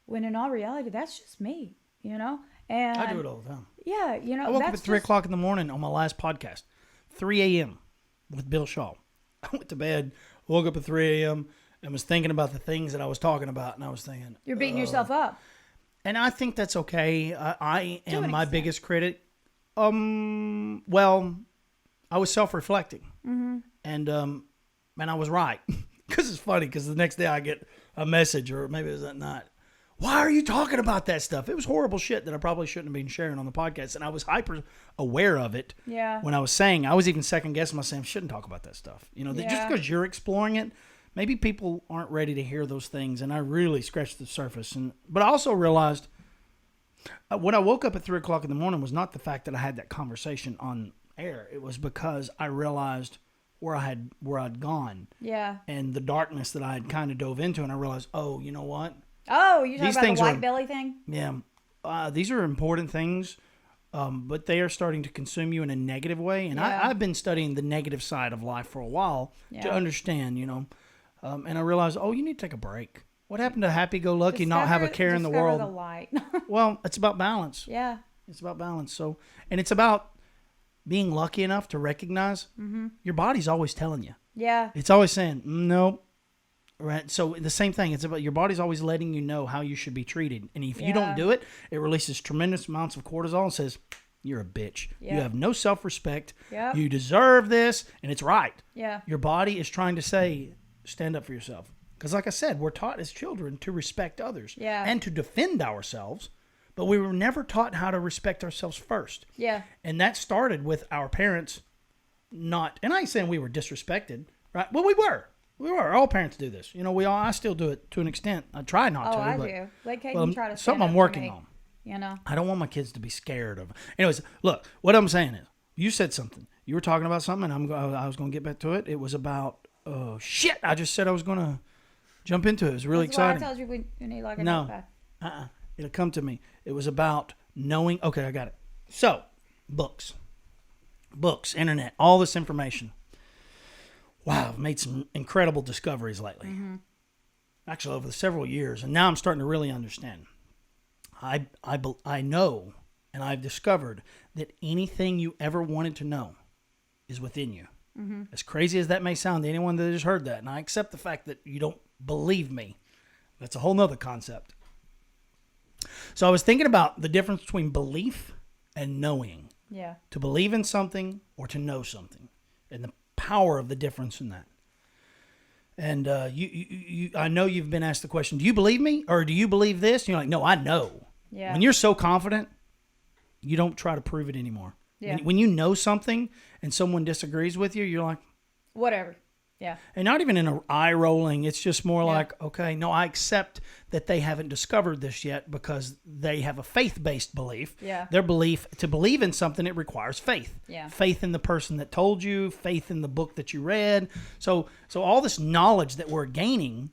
when in all reality, that's just me, you know? And I do it all the time. Yeah, you know, I woke up at 3 o'clock in the morning on my last podcast, 3 a.m. with Bill Shaw. I went to bed, woke up at 3 a.m. and was thinking about the things that I was talking about, and I was thinking, you're beating yourself up. And I think that's okay. I am my biggest critic. Well, I was self-reflecting, and I was right. Because it's funny, because the next day I get a message, or maybe it was that night, why are you talking about that stuff? It was horrible shit that I probably shouldn't have been sharing on the podcast, and I was hyper aware of it. Yeah. When I was saying, I was even second guessing myself, I shouldn't talk about that stuff. You know, just because you're exploring it, maybe people aren't ready to hear those things, and I really scratched the surface. But I also realized when I woke up at 3 o'clock in the morning was not the fact that I had that conversation on air. It was because I realized where I'd gone. Yeah. And the darkness that I had kind of dove into, and I realized, oh, you know what? Oh, you're talking about the white belly thing? Yeah. These are important things, but they are starting to consume you in a negative way. And I've been studying the negative side of life for a while to understand, you know. And I realized, oh, you need to take a break. What happened to happy-go-lucky, not have a care in the world? The light. Well, it's about balance. Yeah. It's about balance. So, and it's about being lucky enough to recognize your body's always telling you. Yeah. It's always saying, nope. Right. So the same thing. It's about your body's always letting you know how you should be treated. And if you don't do it, it releases tremendous amounts of cortisol and says, you're a bitch. Yeah. You have no self-respect. Yep. You deserve this. And it's right. Yeah. Your body is trying to say, stand up for yourself. Because like I said, we're taught as children to respect others and to defend ourselves, but we were never taught how to respect ourselves first. Yeah. And that started with our parents not, and I ain't saying we were disrespected, right? Well, we were. We were. All parents do this. You know, I still do it to an extent. I try not to. I but, do. Like, you try to something I'm working on. You know? I don't want my kids to be scared of it. Anyways, look, what I'm saying is, you said something. You were talking about something, and I was going to get back to it. It was about, oh, shit. I just said I was going to jump into it. It was really exciting. Why I told you you need like a notepad. It'll come to me. It was about knowing. Okay, I got it. So, books, internet, all this information. Wow, I've made some incredible discoveries lately. Actually, over several years, and now I'm starting to really understand. I know, and I've discovered that anything you ever wanted to know is within you. As crazy as that may sound to anyone that has heard that, and I accept the fact that you don't believe me. That's a whole nother concept. So I was thinking about the difference between belief and knowing. Yeah. To believe in something or to know something, and the power of the difference in that. And I know you've been asked the question, do you believe me or do you believe this? And you're like, no, I know. Yeah. When you're so confident, you don't try to prove it anymore. Yeah. When you know something and someone disagrees with you, you're like, whatever. Yeah. And not even in an eye rolling. It's just more like, okay, no, I accept that they haven't discovered this yet because they have a faith-based belief. Yeah. Their belief, to believe in something, it requires faith. Yeah. Faith in the person that told you, faith in the book that you read. So all this knowledge that we're gaining,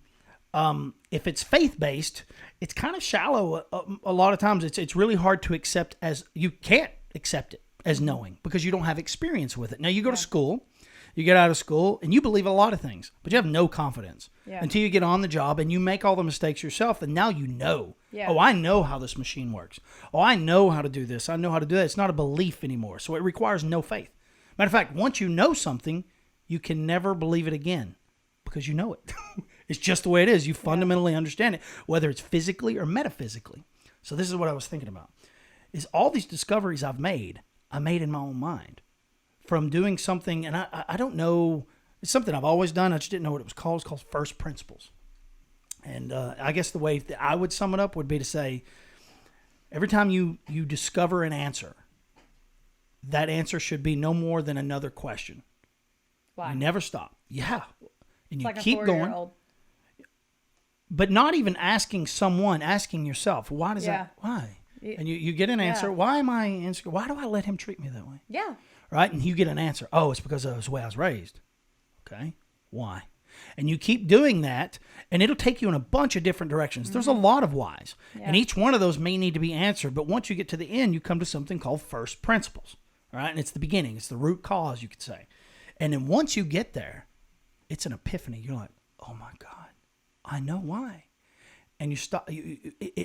if it's faith-based, it's kind of shallow. A lot of times it's really hard to accept you can't accept it as knowing because you don't have experience with it. Now you go to school. You get out of school and you believe a lot of things, but you have no confidence until you get on the job and you make all the mistakes yourself. And now you know, oh, I know how this machine works. Oh, I know how to do this. I know how to do that. It's not a belief anymore. So it requires no faith. Matter of fact, once you know something, you can never believe it again because you know it. It's just the way it is. You fundamentally understand it, whether it's physically or metaphysically. So this is what I was thinking about, is all these discoveries I made in my own mind from doing something. And I don't know, it's something I've always done. I just didn't know what it was called. It's called first principles. And I guess the way that I would sum it up would be to say, every time you discover an answer, that answer should be no more than another question. Why? You never stop. Yeah. And you keep going. But not even asking someone, asking yourself, why does that, why? And you get an answer. Why am I insecure? Why do I let him treat me that way? Yeah. Right? And you get an answer. Oh, it's because of the way I was raised. Okay. Why? And you keep doing that, and it'll take you in a bunch of different directions. There's a lot of whys. And each one of those may need to be answered. But once you get to the end, you come to something called first principles. Right? And it's the beginning. It's the root cause, you could say. And then once you get there, it's an epiphany. You're like, oh my God, I know why. And you stop.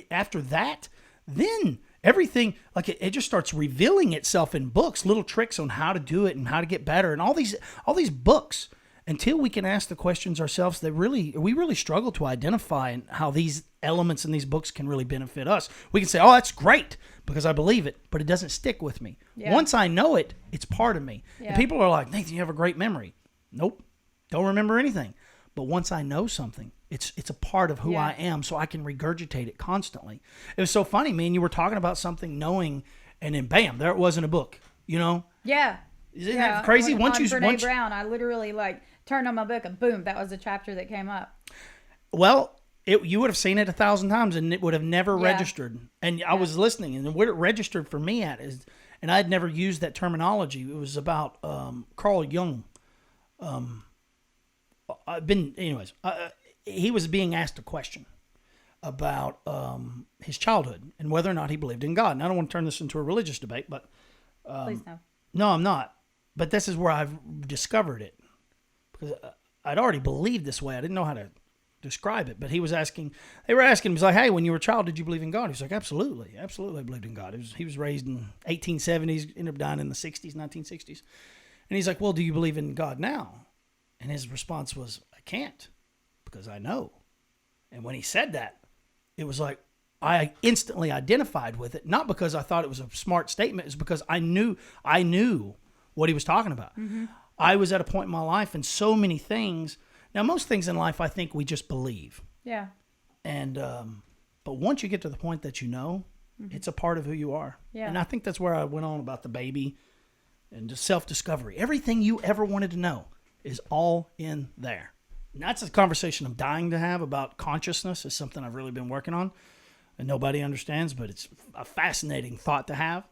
After that, then everything, like it just starts revealing itself in books, little tricks on how to do it and how to get better. And all these books, until we can ask the questions ourselves, we really struggle to identify how these elements in these books can really benefit us. We can say, oh, that's great because I believe it, but it doesn't stick with me. Yeah. Once I know it, it's part of me. Yeah. And people are like, Nathan, you have a great memory. Nope. Don't remember anything. But once I know something, it's a part of who I am, so I can regurgitate it constantly. It was so funny, man. You were talking about something, knowing, and then bam, there it was in a book. You know? Yeah. Isn't that crazy? Once Brene Brown, I literally turned on my book and boom, that was the chapter that came up. Well, you would have seen it 1,000 times and it would have never registered. And I was listening, and what it registered for me at is, and I had never used that terminology. It was about Carl Jung. He was being asked a question about his childhood and whether or not he believed in God. And I don't want to turn this into a religious debate, but please no. No, I'm not. But this is where I've discovered it, because I'd already believed this way. I didn't know how to describe it. But they were asking him, he's like, hey, when you were a child, did you believe in God? He's like, absolutely, I believed in God. He was raised in 1870s, ended up dying in the 60s, 1960s. And he's like, well, do you believe in God now? And his response was, I can't, because I know. And when he said that, it was like I instantly identified with it, not because I thought it was a smart statement. It's because I knew what he was talking about. Mm-hmm. I was at a point in my life, and so many things. Now, most things in life, I think we just believe. Yeah. And but once you get to the point that you know, it's a part of who you are. Yeah. And I think that's where I went on about the baby and just self-discovery. Everything you ever wanted to know is all in there. And that's a conversation I'm dying to have about consciousness. Is something I've really been working on, and nobody understands, but it's a fascinating thought to have.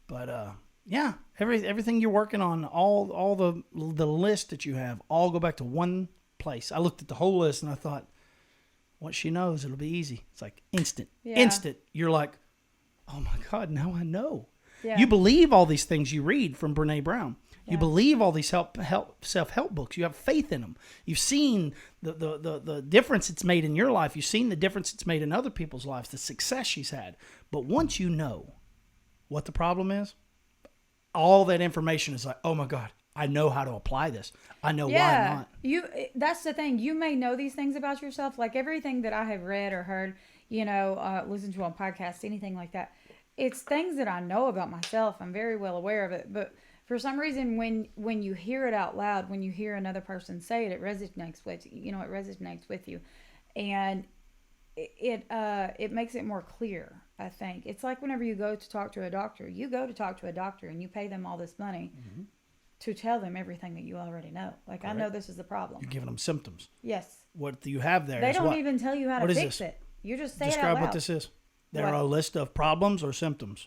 But yeah, everything you're working on, all the list that you have, all go back to one place. I looked at the whole list and I thought, once she knows, it'll be easy. It's like instant. You're like, oh my God, now I know. Yeah. You believe all these things you read from Brene Brown. You believe all these self-help books. You have faith in them. You've seen the difference it's made in your life. You've seen the difference it's made in other people's lives, the success she's had. But once you know what the problem is, all that information is like, oh my God, I know how to apply this. I know why not. That's the thing. You may know these things about yourself, like everything that I have read or heard, listened to on podcasts, anything like that. It's things that I know about myself. I'm very well aware of it, but for some reason, when you hear it out loud, when you hear another person say it, it resonates with you. It resonates with you, and it makes it more clear. I think it's like whenever you go to talk to a doctor, and you pay them all this money to tell them everything that you already know. Like, correct. I know this is the problem. You're giving them symptoms. Yes. What you have there? They don't even tell you how to fix it. You just say it out loud. Describe what this is. There are a list of problems or symptoms.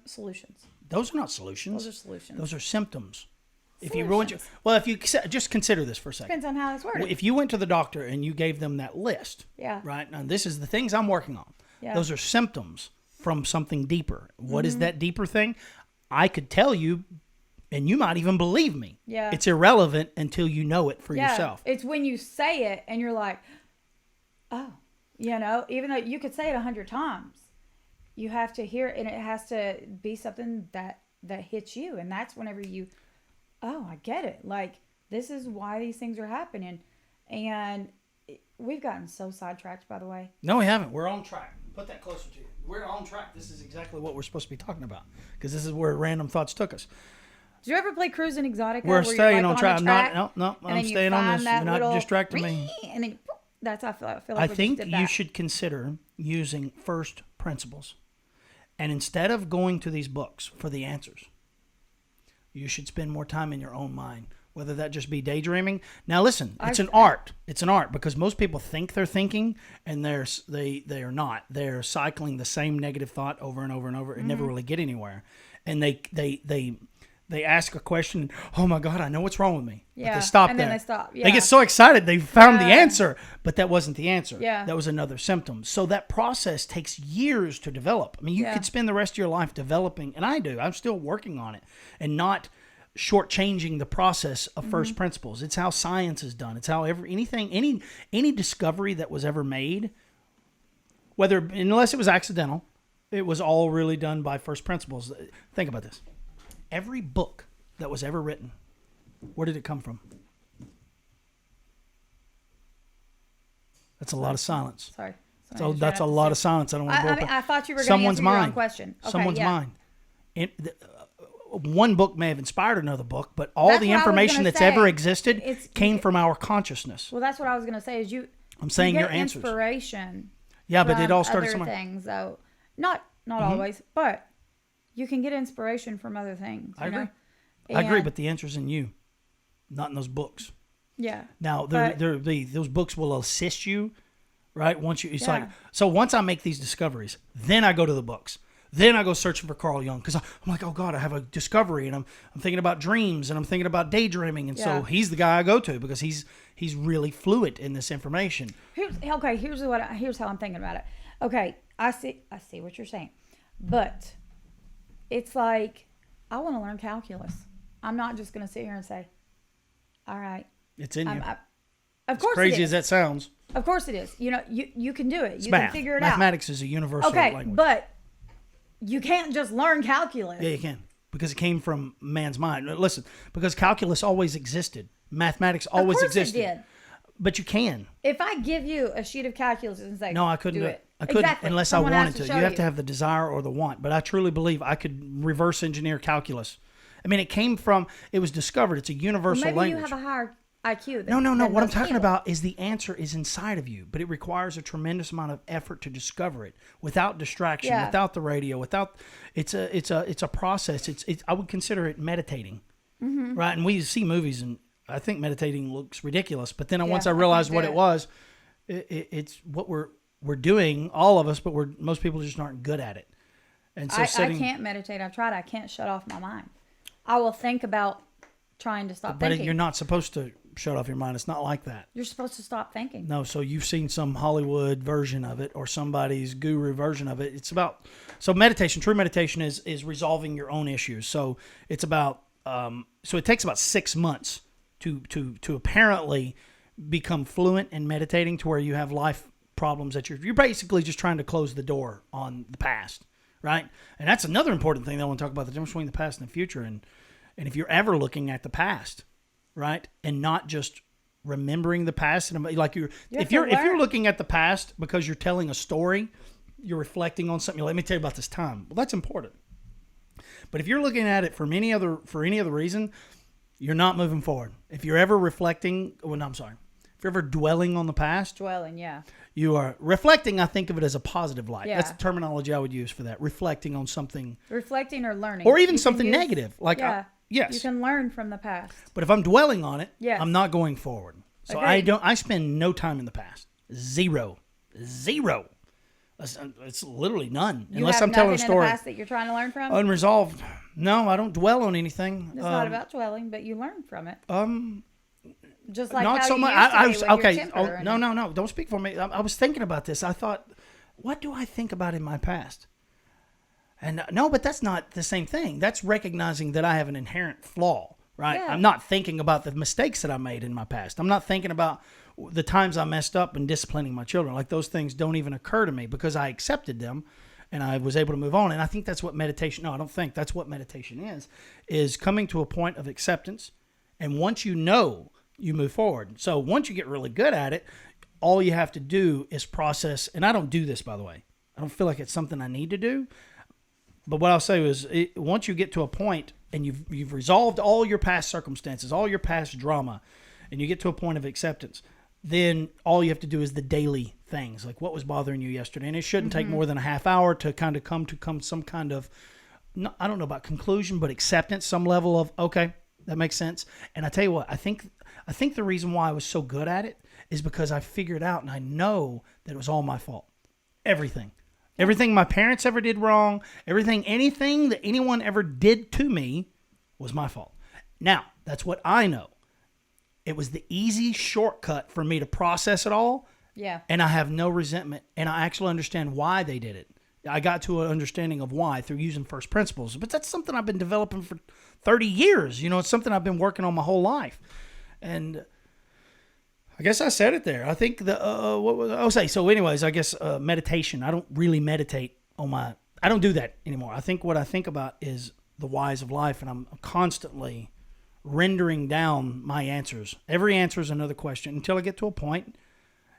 Solutions. Those are not solutions. Those are solutions. Those are symptoms. If you ruined if you just consider this for a second. Depends on how it's worded. If you went to the doctor and you gave them that list, right? Now this is the things I'm working on. Yeah. Those are symptoms from something deeper. What is that deeper thing? I could tell you And you might even believe me. Yeah. It's irrelevant until you know it for yourself. It's when you say it and you're like, oh, you know, even though you could say it 100 times, you have to hear it, and it has to be something that hits you. And that's whenever you, oh, I get it. Like, this is why these things are happening. And we've gotten so sidetracked, by the way. No, we haven't. We're on track. Put that closer to you. We're on track. This is exactly what we're supposed to be talking about, because this is where random thoughts took us. Did you ever play Cruising Exotica? We're staying on track. No, I'm staying on this. You're not distracting me. And then that's I feel like I think you should consider using first principles. And instead of going to these books for the answers, you should spend more time in your own mind, whether that just be daydreaming. Now, listen, it's an art. It's an art, because most people think they're thinking, and they are not. They're cycling the same negative thought over and over and over and never really get anywhere. And they ask a question, oh my God, I know what's wrong with me. Yeah. But they stop and there. then they stop. Yeah. They get so excited they found the answer, but that wasn't the answer. Yeah. That was another symptom. So that process takes years to develop. I mean, you could spend the rest of your life developing, and I do. I'm still working on it, and not shortchanging the process of first principles. It's how science is done. It's how any discovery that was ever made, unless it was accidental, it was all really done by first principles. Think about this. Every book that was ever written, where did it come from? That's a lot of silence. Sorry. So that's a lot of silence. I don't want to go I thought you were going to answer your own question. Okay, Someone's mind. One book may have inspired another book, but all the information that's ever existed came from our consciousness. Well, that's what I was going to say. I'm saying you your get answers. Inspiration. Yeah, but it all started other somewhere. Things, though, not always, but you can get inspiration from other things. I agree, but the answer's in you, not in those books. Yeah. Now, those books will assist you, right? Once I make these discoveries, then I go to the books. Then I go searching for Carl Jung, because I'm like, oh God, I have a discovery, and I'm thinking about dreams, and I'm thinking about daydreaming, and so he's the guy I go to, because he's really fluent in this information. Here's how I'm thinking about it. Okay, I see what you're saying, but it's like, I want to learn calculus. I'm not just going to sit here and say, all right. It's in you. Of course, crazy as that sounds. Of course it is. You know, you can do it. It's you math. Can figure it Mathematics out. is a universal language. Okay, but you can't just learn calculus. Yeah, you can, because it came from man's mind. Listen, because calculus always existed. Mathematics always existed. Of course it did. But you can. If I give you a sheet of calculus and say, no, I couldn't do it. I couldn't exactly. unless Someone I wanted to. show You have to have the desire or the want. But I truly believe I could reverse engineer calculus. I mean, it was discovered. It's a universal maybe language. You have a higher IQ. No. What I'm talking about is the answer is inside of you, but it requires a tremendous amount of effort to discover it, without distraction, without the radio, it's a process. I would consider it meditating, right? And we see movies, and I think meditating looks ridiculous, but then once I realized what it was, it's what we're doing, all of us, but most people just aren't good at it. And so I can't meditate. I've tried. I can't shut off my mind. I will think about trying to stop thinking. But you're not supposed to shut off your mind. It's not like that. You're supposed to stop thinking. No, so you've seen some Hollywood version of it, or somebody's guru version of it. So meditation, true meditation is resolving your own issues. So it's about, so it takes about 6 months to apparently become fluent in meditating, to where you have life problems that you're basically just trying to close the door on the past, right? And that's another important thing that I want to talk about, the difference between the past and the future. And if you're ever looking at the past, right, and not just remembering the past, and like if you're looking at the past because you're telling a story, you're reflecting on something. Let me tell you about this time. Well, that's important. But if you're looking at it for any other reason, you're not moving forward. If you're ever reflecting, if you're ever dwelling on the past, you are reflecting. I think of it as a positive light. That's the terminology I would use for that. Reflecting on something. Reflecting or learning. Or even something negative. Like, yes. You can learn from the past. But if I'm dwelling on it, I'm not going forward. So I spend no time in the past. Zero. It's literally none. Unless I'm telling a story. In the past that you're trying to learn from? Unresolved. No, I don't dwell on anything. It's not about dwelling, but you learn from it. Just like not how so you much. used to be with your temper. No. Don't speak for me. I was thinking about this. I thought, what do I think about in my past? And no, but that's not the same thing. That's recognizing that I have an inherent flaw, right? Yeah. I'm not thinking about the mistakes that I made in my past. I'm not thinking about the times I messed up and disciplining my children. Like those things don't even occur to me because I accepted them and I was able to move on. And I think that's what meditation, no, I don't think that's what meditation is coming to a point of acceptance. And once you know, you move forward. So once you get really good at it, all you have to do is process. And I don't do this, by the way. I don't feel like it's something I need to do. But what I'll say is, once you get to a point and you've resolved all your past circumstances, all your past drama, and you get to a point of acceptance, then all you have to do is the daily things, like what was bothering you yesterday. And it shouldn't take more than a half hour to kind of come some kind of, I don't know about conclusion, but acceptance, some level of, okay, that makes sense. And I tell you what, I think the reason why I was so good at it is because I figured out and I know that it was all my fault. Everything. Everything my parents ever did wrong, anything that anyone ever did to me was my fault. Now, that's what I know. It was the easy shortcut for me to process it all. Yeah. And I have no resentment. And I actually understand why they did it. I got to an understanding of why through using first principles. But that's something I've been developing for 30 years. You know, it's something I've been working on my whole life. And I guess I said it there. I think so anyways, I guess meditation. I don't really meditate I don't do that anymore. I think what I think about is the whys of life, and I'm constantly rendering down my answers. Every answer is another question until I get to a point,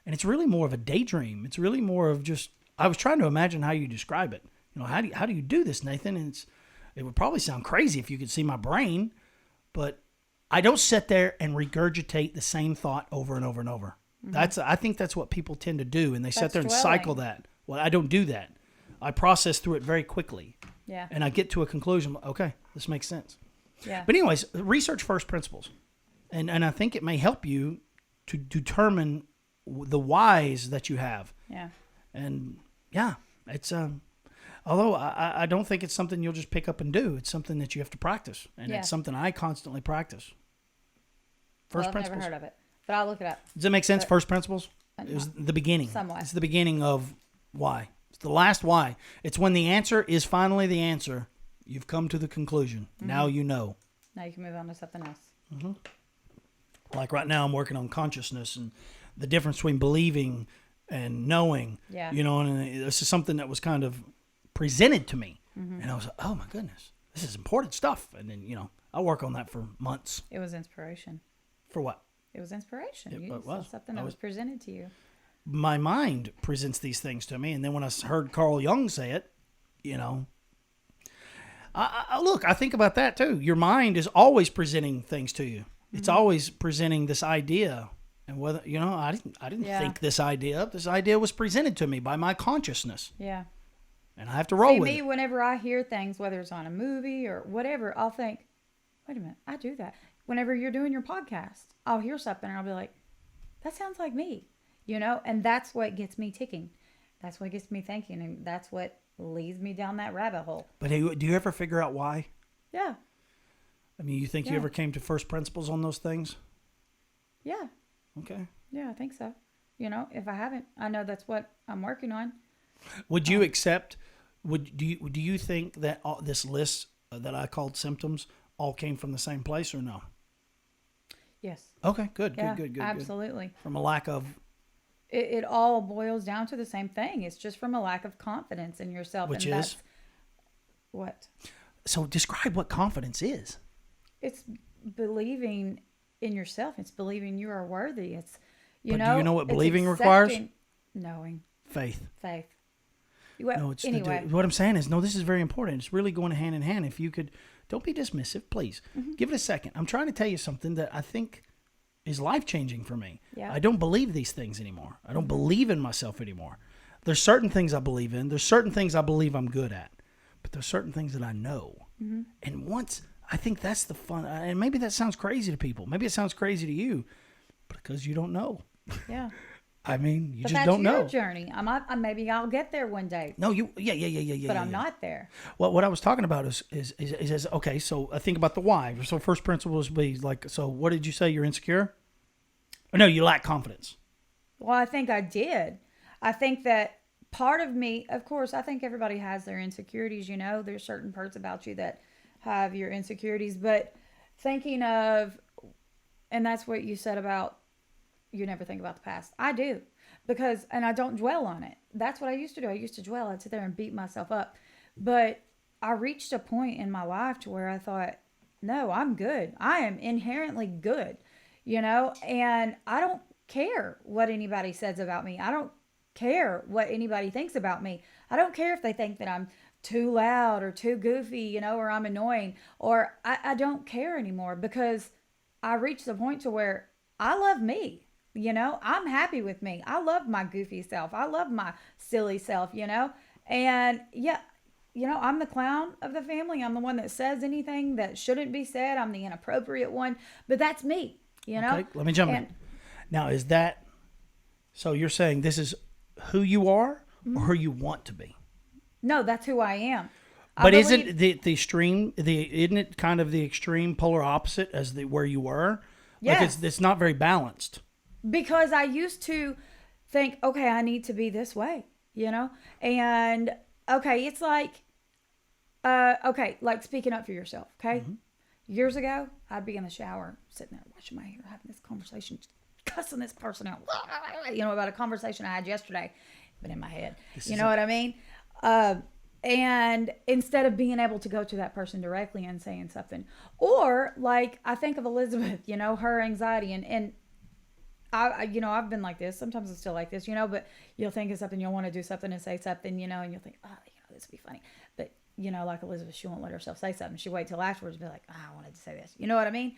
and it's really more of a daydream. It's really more of just, I was trying to imagine how you describe it. You know, how do you do this, Nathan? And it would probably sound crazy if you could see my brain, but I don't sit there and regurgitate the same thought over and over and over. Mm-hmm. I think that's what people tend to do, and they sit there and cycle that. Well, I don't do that. I process through it very quickly. Yeah. And I get to a conclusion. Okay, this makes sense. Yeah. But anyways, research first principles. And I think it may help you to determine the whys that you have. Yeah. And yeah, it's although I don't think it's something you'll just pick up and do. It's something that you have to practice. And it's something I constantly practice. First principles. I've never heard of it, but I'll look it up. Does it make sense? First principles? It was the beginning. Somewhat. It's the beginning of why. It's the last why. It's when the answer is finally the answer. You've come to the conclusion. Mm-hmm. Now you know. Now you can move on to something else. Mm-hmm. Like right now I'm working on consciousness and the difference between believing and knowing. Yeah. You know, and this is something that was kind of presented to me. Mm-hmm. And I was like, oh my goodness, this is important stuff. And then, I work on that for months. It was inspiration. For what? It was inspiration. It was something that was presented to you. My mind presents these things to me. And then when I heard Carl Jung say it, I think about that too. Your mind is always presenting things to you. Mm-hmm. It's always presenting this idea. And whether, I didn't think this idea up. This idea was presented to me by my consciousness. Yeah. And I have to roll with it. Whenever I hear things, whether it's on a movie or whatever, I'll think, wait a minute, I do that. Whenever you're doing your podcast, I'll hear something and I'll be like, that sounds like me, and that's what gets me ticking. That's what gets me thinking. And that's what leads me down that rabbit hole. But hey, do you ever figure out why? Yeah. I mean, you think you ever came to first principles on those things? Yeah. Okay. Yeah, I think so. If I haven't, I know that's what I'm working on. Would you accept, do you think that this list that I called symptoms all came from the same place or no? Yes. Okay, good. Absolutely. Good. From a lack of... It all boils down to the same thing. It's just from a lack of confidence in yourself. Which and is? What? So describe what confidence is. It's believing in yourself. It's believing you are worthy. It's, do you know what believing requires? Knowing. Faith. Well, anyway. What I'm saying is, no, this is very important. It's really going hand in hand. If you could, don't be dismissive, please. Mm-hmm. Give it a second. I'm trying to tell you something that I think is life-changing for me. Yeah. I don't believe these things anymore. I don't believe in myself anymore. There's certain things I believe in. There's certain things I believe I'm good at. But there's certain things that I know. Mm-hmm. And once, I think that's the fun. And maybe that sounds crazy to people. Maybe it sounds crazy to you. Because you don't know. Yeah. I mean, you just don't know. That's your journey. Maybe I'll get there one day. No, yeah. But I'm not there. Well, what I was talking about is okay. So I think about the why. So first principles would be like. So what did you say? You're insecure? Or no, you lack confidence. Well, I think I did. I think that part of me, of course, I think everybody has their insecurities, there's certain parts about you that have your insecurities, but thinking of, and that's what you said about you never think about the past. I do, and I don't dwell on it. That's what I used to do. I used to dwell. I'd sit there and beat myself up. But I reached a point in my life to where I thought, no, I'm good. I am inherently good, and I don't care what anybody says about me. I don't care what anybody thinks about me. I don't care if they think that I'm too loud or too goofy, or I'm annoying, or I don't care anymore, because I reached the point to where I love me, I'm happy with me. I love my goofy self. I love my silly self, and yeah, I'm the clown of the family. I'm the one that says anything that shouldn't be said. I'm the inappropriate one, but that's me, Okay, let me jump in. Now, so you're saying this is who you are or who you want to be? No, that's who I am. But isn't the extreme, isn't it kind of the extreme polar opposite as where you were? Yes. Like it's not very balanced. Because I used to think, okay, I need to be this way, and okay, it's like, like speaking up for yourself. Okay. Mm-hmm. Years ago, I'd be in the shower, sitting there washing my hair, having this conversation, cussing this person out, about a conversation I had yesterday, but in my head, what I mean? And instead of being able to go to that person directly and saying something, or like I think of Elizabeth, her anxiety, and I've been like this. Sometimes I'm still like this, but you'll think of something, you'll want to do something and say something, and you'll think, oh, this would be funny. But, like Elizabeth, she won't let herself say something. She wait till afterwards and be like, I wanted to say this. You know what I mean?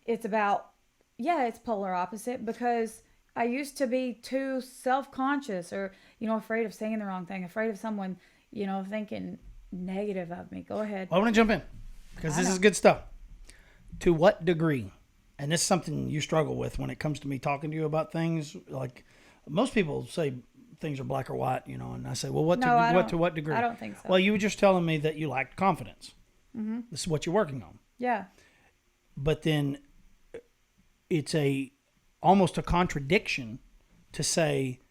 It's about, it's polar opposite, because I used to be too self-conscious or, afraid of saying the wrong thing, afraid of someone, thinking negative of me. Go ahead. I want to jump in because this is good stuff. To what degree? And this is something you struggle with when it comes to me talking to you about things. Like most people say things are black or white, and I say, well, to what degree? I don't think so. Well, you were just telling me that you lacked confidence. Mm-hmm. This is what you're working on. Yeah. But then it's almost a contradiction to say,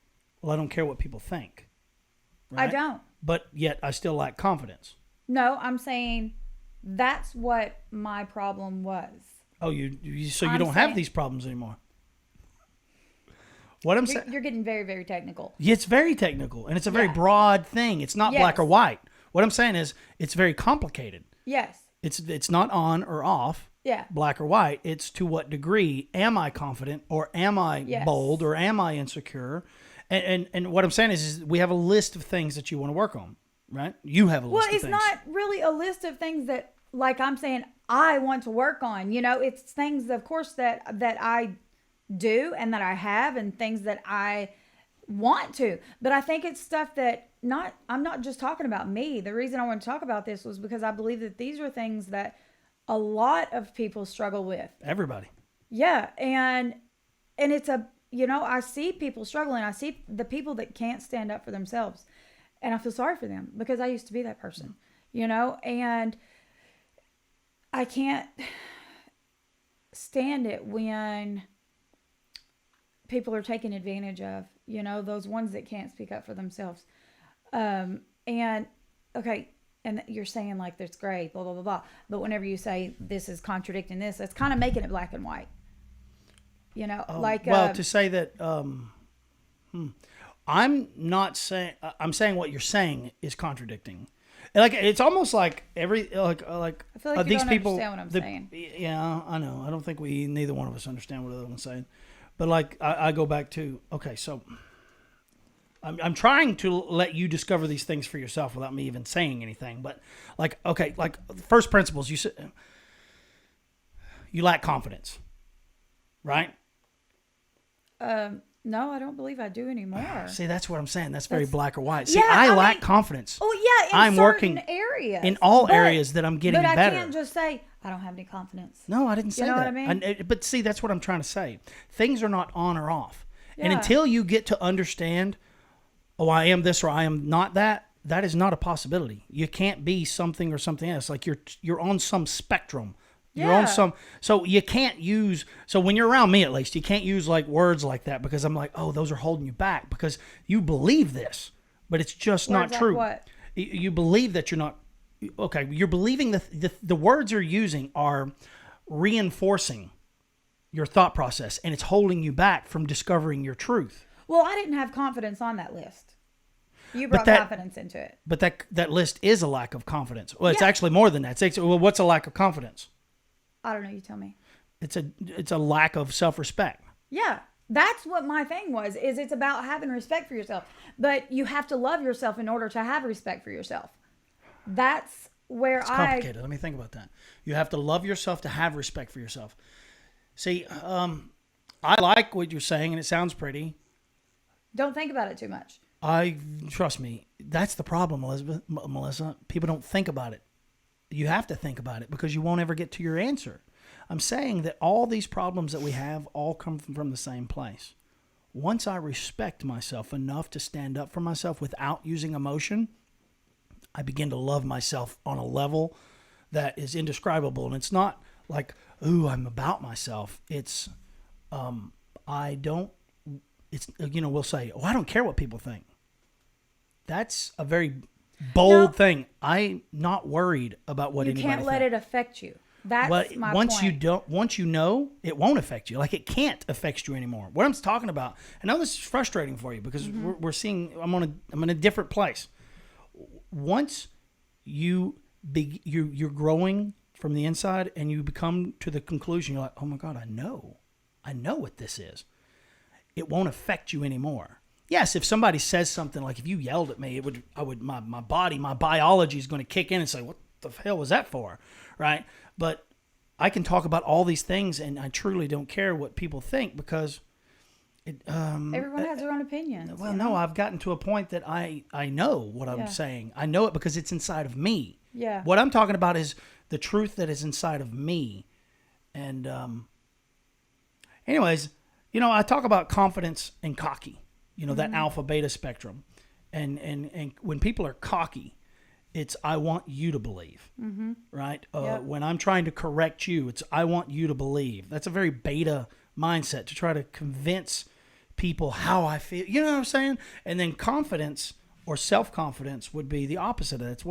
well, I don't care what people think. Right? I don't. But yet I still lack confidence. No, I'm saying that's what my problem was. Oh, you don't have these problems anymore. What I'm saying, you're getting very, very technical. Yeah, it's very technical, and it's a very broad thing. It's not black or white. What I'm saying is, it's very complicated. Yes. It's not on or off. Yeah. Black or white. It's to what degree am I confident, or am I bold, or am I insecure? And what I'm saying is we have a list of things that you want to work on, right? You have a list of things. Well, it's not really a list of things that, like I'm saying, I want to work on. It's things, of course, that I do and that I have, and things that I want to. But I think it's stuff that I'm not just talking about me. The reason I want to talk about this was because I believe that these are things that a lot of people struggle with. Everybody. Yeah. And it's I see people struggling. I see the people that can't stand up for themselves, and I feel sorry for them because I used to be that person, and I can't stand it when people are taken advantage of, those ones that can't speak up for themselves. And you're saying like that's gray, blah, blah, blah, blah. But whenever you say this is contradicting this, it's kind of making it black and white. To say that, I'm not saying, I'm saying what you're saying is contradicting. Like, it's almost like I feel like these people understand what I'm saying. Yeah, I know. I don't think neither one of us understand what the other one's saying. But like, I go back to, okay, so I'm trying to let you discover these things for yourself without me even saying anything. But like, okay, like first principles, you lack confidence, right? No, I don't believe I do anymore. See, that's what I'm saying. That's very black or white. See, Yeah, I lack confidence. Oh yeah, I'm working areas. in all areas that I'm getting better. But I can't just say I don't have any confidence. No, I didn't say that. You know what I mean? But see, that's what I'm trying to say. Things are not on or off. Yeah. And until you get to understand, oh, I am this or I am not that, that is not a possibility. You can't be something or something else. Like you're on some spectrum. You're on some, so you can't use, so when you're around me at least, you can't use like words like that because I'm like, oh, those are holding you back because you believe this, but it's just Words not true. Like what? You believe that you're not, okay, you're believing the words you're using are reinforcing your thought process and it's holding you back from discovering your truth. Well, I didn't have confidence on that list. You brought confidence into it. But that list is a lack of confidence. Well, it's actually more than that. Well, what's a lack of confidence? I don't know. You tell me. It's a lack of self-respect. Yeah. That's what my thing was, is it's about having respect for yourself. But you have to love yourself in order to have respect for yourself. That's where it's complicated. Let me think about that. You have to love yourself to have respect for yourself. See, I like what you're saying, and it sounds pretty. Don't think about it too much. Trust me, that's the problem, Melissa. People don't think about it. You have to think about it because you won't ever get to your answer. I'm saying that all these problems that we have all come from the same place. Once I respect myself enough to stand up for myself without using emotion, I begin to love myself on a level that is indescribable. And it's not like, ooh, I'm about myself. It's, we'll say, oh, I don't care what people think. That's a very bold thing. I'm not worried about what anybody thinks. You can't let it affect you. That's my point. Once you know, it won't affect you. Like it can't affect you anymore. What I'm talking about, I know this is frustrating for you because we're seeing, I'm in a different place. Once you're growing from the inside and you become to the conclusion, you're like, oh my God, I know what this is. It won't affect you anymore. Yes, if somebody says something like if you yelled at me, my body, my biology is going to kick in and say, what the hell was that for? Right? But I can talk about all these things and I truly don't care what people think because everyone has their own opinions. Well, no, I've gotten to a point that I know what I'm saying. I know it because it's inside of me. Yeah. What I'm talking about is the truth that is inside of me. And anyways, I talk about confidence and cocky. That alpha beta spectrum. And when people are cocky, it's I want you to believe, right? When I'm trying to correct you, it's I want you to believe. That's a very beta mindset to try to convince people how I feel. You know what I'm saying? And then confidence or self-confidence would be the opposite of that.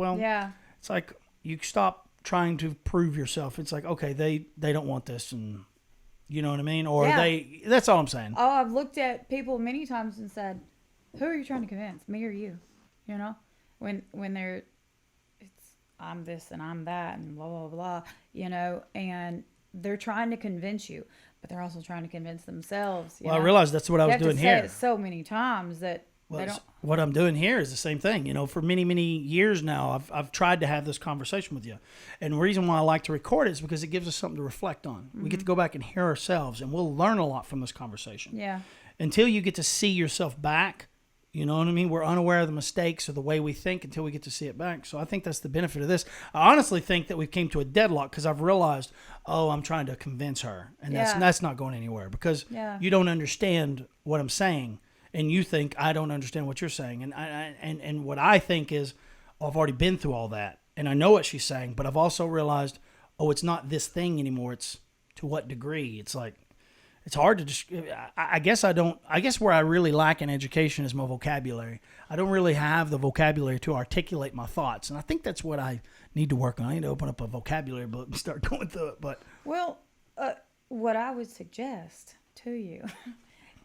It's like you stop trying to prove yourself. It's like, okay, they don't want this and you know what I mean? Or that's all I'm saying. Oh, I've looked at people many times and said, who are you trying to convince, me or you? When it's I'm this and I'm that and blah, blah, blah, and they're trying to convince you, but they're also trying to convince themselves. I realized that's what I was doing here. Say it so many times that what I'm doing here is the same thing. For many, many years now, I've tried to have this conversation with you. And the reason why I like to record it is because it gives us something to reflect on. We get to go back and hear ourselves, and we'll learn a lot from this conversation. Yeah. Until you get to see yourself back, you know what I mean? We're unaware of the mistakes or the way we think until we get to see it back. So I think that's the benefit of this. I honestly think that we came to a deadlock because I've realized, I'm trying to convince her. And that's not going anywhere because you don't understand what I'm saying. And you think I don't understand what you're saying, and what I think is, I've already been through all that, and I know what she's saying. But I've also realized, it's not this thing anymore. It's to what degree? It's like it's hard to just. I guess I don't. I guess where I really lack in education is my vocabulary. I don't really have the vocabulary to articulate my thoughts, and I think that's what I need to work on. I need to open up a vocabulary book and start going through it. But what I would suggest to you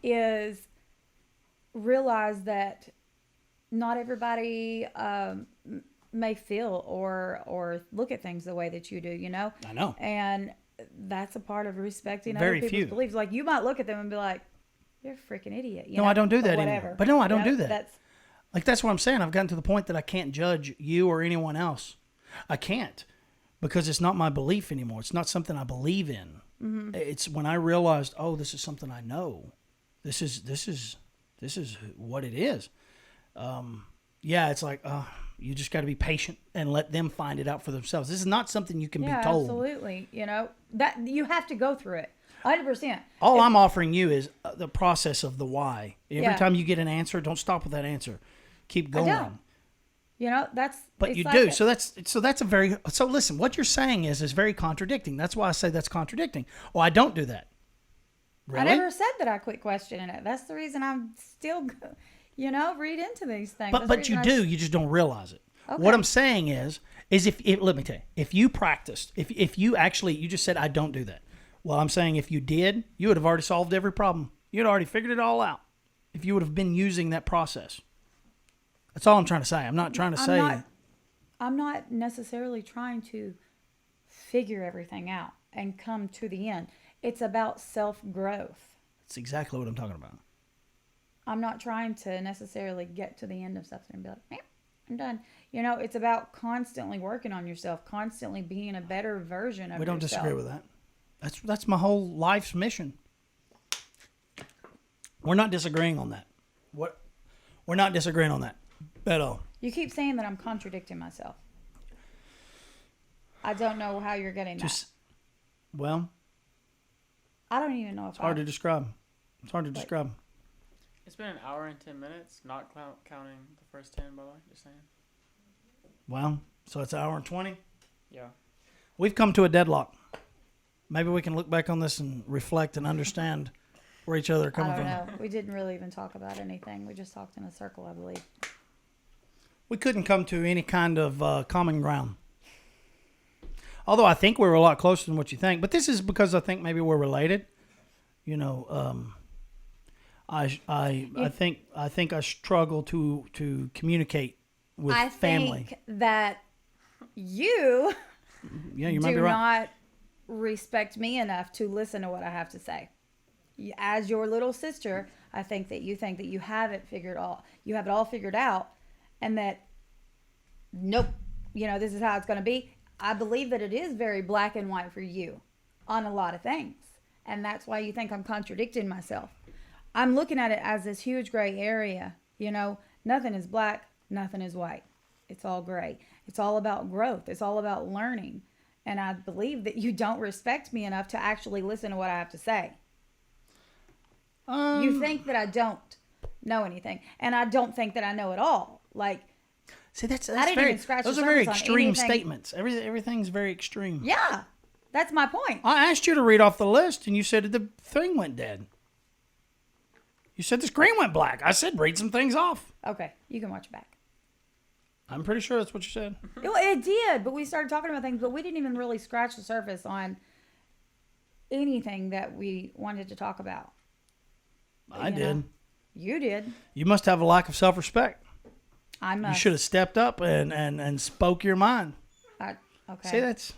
is realize that not everybody may feel or look at things the way that you do, I know. And that's a part of respecting other people's beliefs. Like you might look at them and be like, you're a freaking idiot. I don't do that anymore. But no, I don't do that. That's what I'm saying. I've gotten to the point that I can't judge you or anyone else. I can't because it's not my belief anymore. It's not something I believe in. Mm-hmm. It's when I realized, this is something I know. This is what it is. It's like, you just got to be patient and let them find it out for themselves. This is not something you can be told. Absolutely. That you have to go through it. 100%. All I'm offering you is the process of the why. Every time you get an answer, don't stop with that answer. Keep going. You know, But you do. So listen, what you're saying is very contradicting. That's why I say that's contradicting. Oh, I don't do that. Really? I never said that I quit questioning it. That's the reason I'm still, read into these things. But you do. You just don't realize it. Okay. What I'm saying is if let me tell you, if you practiced, if you actually, you just said, I don't do that. Well, I'm saying if you did, you would have already solved every problem. You'd already figured it all out if you would have been using that process. That's all I'm trying to say. I'm not trying to say. I'm not necessarily trying to figure everything out and come to the end. It's about self-growth. That's exactly what I'm talking about. I'm not trying to necessarily get to the end of something and be like, I'm done. It's about constantly working on yourself, constantly being a better version of yourself. We don't disagree with that. That's my whole life's mission. We're not disagreeing on that. We're not disagreeing on that at all. You keep saying that I'm contradicting myself. I don't know how you're getting that. Well, I don't even know if it's hard to describe. It's hard to describe. It's been an hour and 10 minutes, not counting the first 10, by the way. Just saying. Well, so it's an hour and 20? Yeah. We've come to a deadlock. Maybe we can look back on this and reflect and understand where each other are coming from. I don't know. We didn't really even talk about anything. We just talked in a circle, I believe. We couldn't come to any kind of common ground. Although I think we were a lot closer than what you think. But this is because I think maybe we're related. I think I struggle to communicate with family. I think that you you might be right. not respect me enough to listen to what I have to say. As your little sister, I think that you have it all figured out, and that nope, this is how it's going to be. I believe that it is very black and white for you on a lot of things, and that's why you think I'm contradicting myself. I'm looking at it as this huge gray area. Nothing is black, nothing is white. It's all gray. It's all about growth. It's all about learning. And I believe that you don't respect me enough to actually listen to what I have to say. You think that I don't know anything, and I don't think that I know it all. See, that's I didn't very, even scratch those the are very surface on extreme anything. statements. Everything's very extreme. Yeah, that's my point. I asked you to read off the list, and you said the thing went dead. You said the screen went black. I said read some things off. Okay, you can watch it back. I'm pretty sure that's what you said. It did, but we started talking about things, but we didn't even really scratch the surface on anything that we wanted to talk about. I did. You did. You must have a lack of self-respect. I must. You should have stepped up and spoke your mind. Okay. See, that's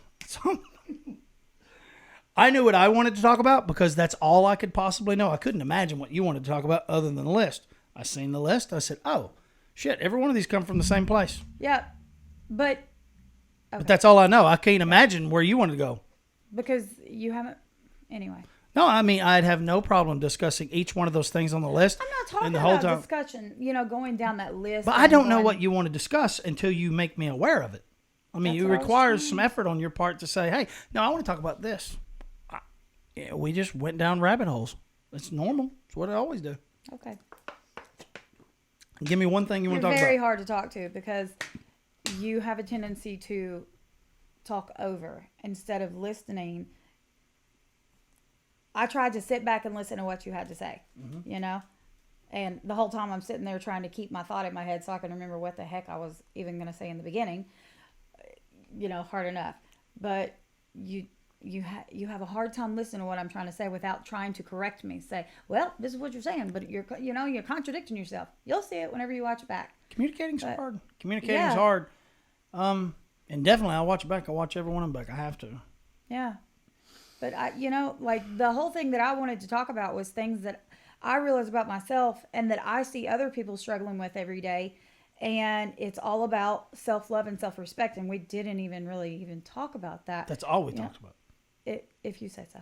I knew what I wanted to talk about because that's all I could possibly know. I couldn't imagine what you wanted to talk about other than the list. I seen the list. I said, oh, shit, every one of these come from the same place. Yeah, but... Okay. But that's all I know. I can't imagine where you wanted to go. Because you haven't... Anyway. No, I mean, I'd have no problem discussing each one of those things on the list. I'm not talking the whole about time. discussion, going down that list. But I don't know what you want to discuss until you make me aware of it. I mean, it requires some effort on your part to say, hey, no, I want to talk about this. We just went down rabbit holes. It's normal. It's what I always do. Okay. Give me one thing you want to talk about. You're very hard to talk to because you have a tendency to talk over instead of listening. I tried to sit back and listen to what you had to say, and the whole time I'm sitting there trying to keep my thought in my head so I can remember what the heck I was even going to say in the beginning, hard enough. But you have a hard time listening to what I'm trying to say without trying to correct me. Say, well, this is what you're saying, but you're contradicting yourself. You'll see it whenever you watch it back. Communicating's hard. Communicating's hard. And definitely I'll watch it back. I'll watch every one of them back. I have to. Yeah. But the whole thing that I wanted to talk about was things that I realize about myself and that I see other people struggling with every day. And it's all about self-love and self-respect. And we didn't even really talk about that. That's all we talked about. If you say so.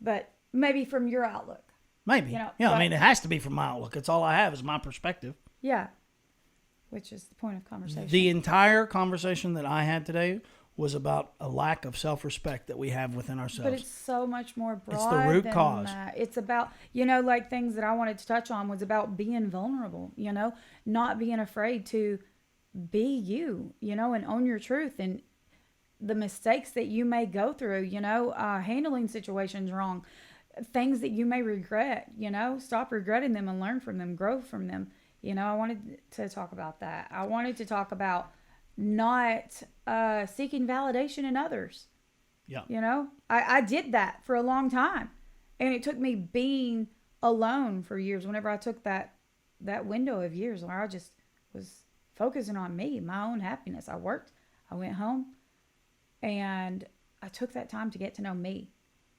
But maybe from your outlook. Maybe. I mean, it has to be from my outlook. It's all I have is my perspective. Yeah. Which is the point of conversation. The entire conversation that I had today was about a lack of self-respect that we have within ourselves. But it's so much more broad. It's the root cause. That. It's about, things that I wanted to touch on was about being vulnerable, not being afraid to be you, you know, and own your truth and the mistakes that you may go through, you know, handling situations wrong, things that you may regret, you know, stop regretting them and learn from them, grow from them. You know, I wanted to talk about that. I wanted to talk about not seeking validation in others. Yeah. You know, I did that for a long time. And it took me being alone for years. Whenever I took that window of years where I just was focusing on me, my own happiness. I worked, I went home, and I took that time to get to know me.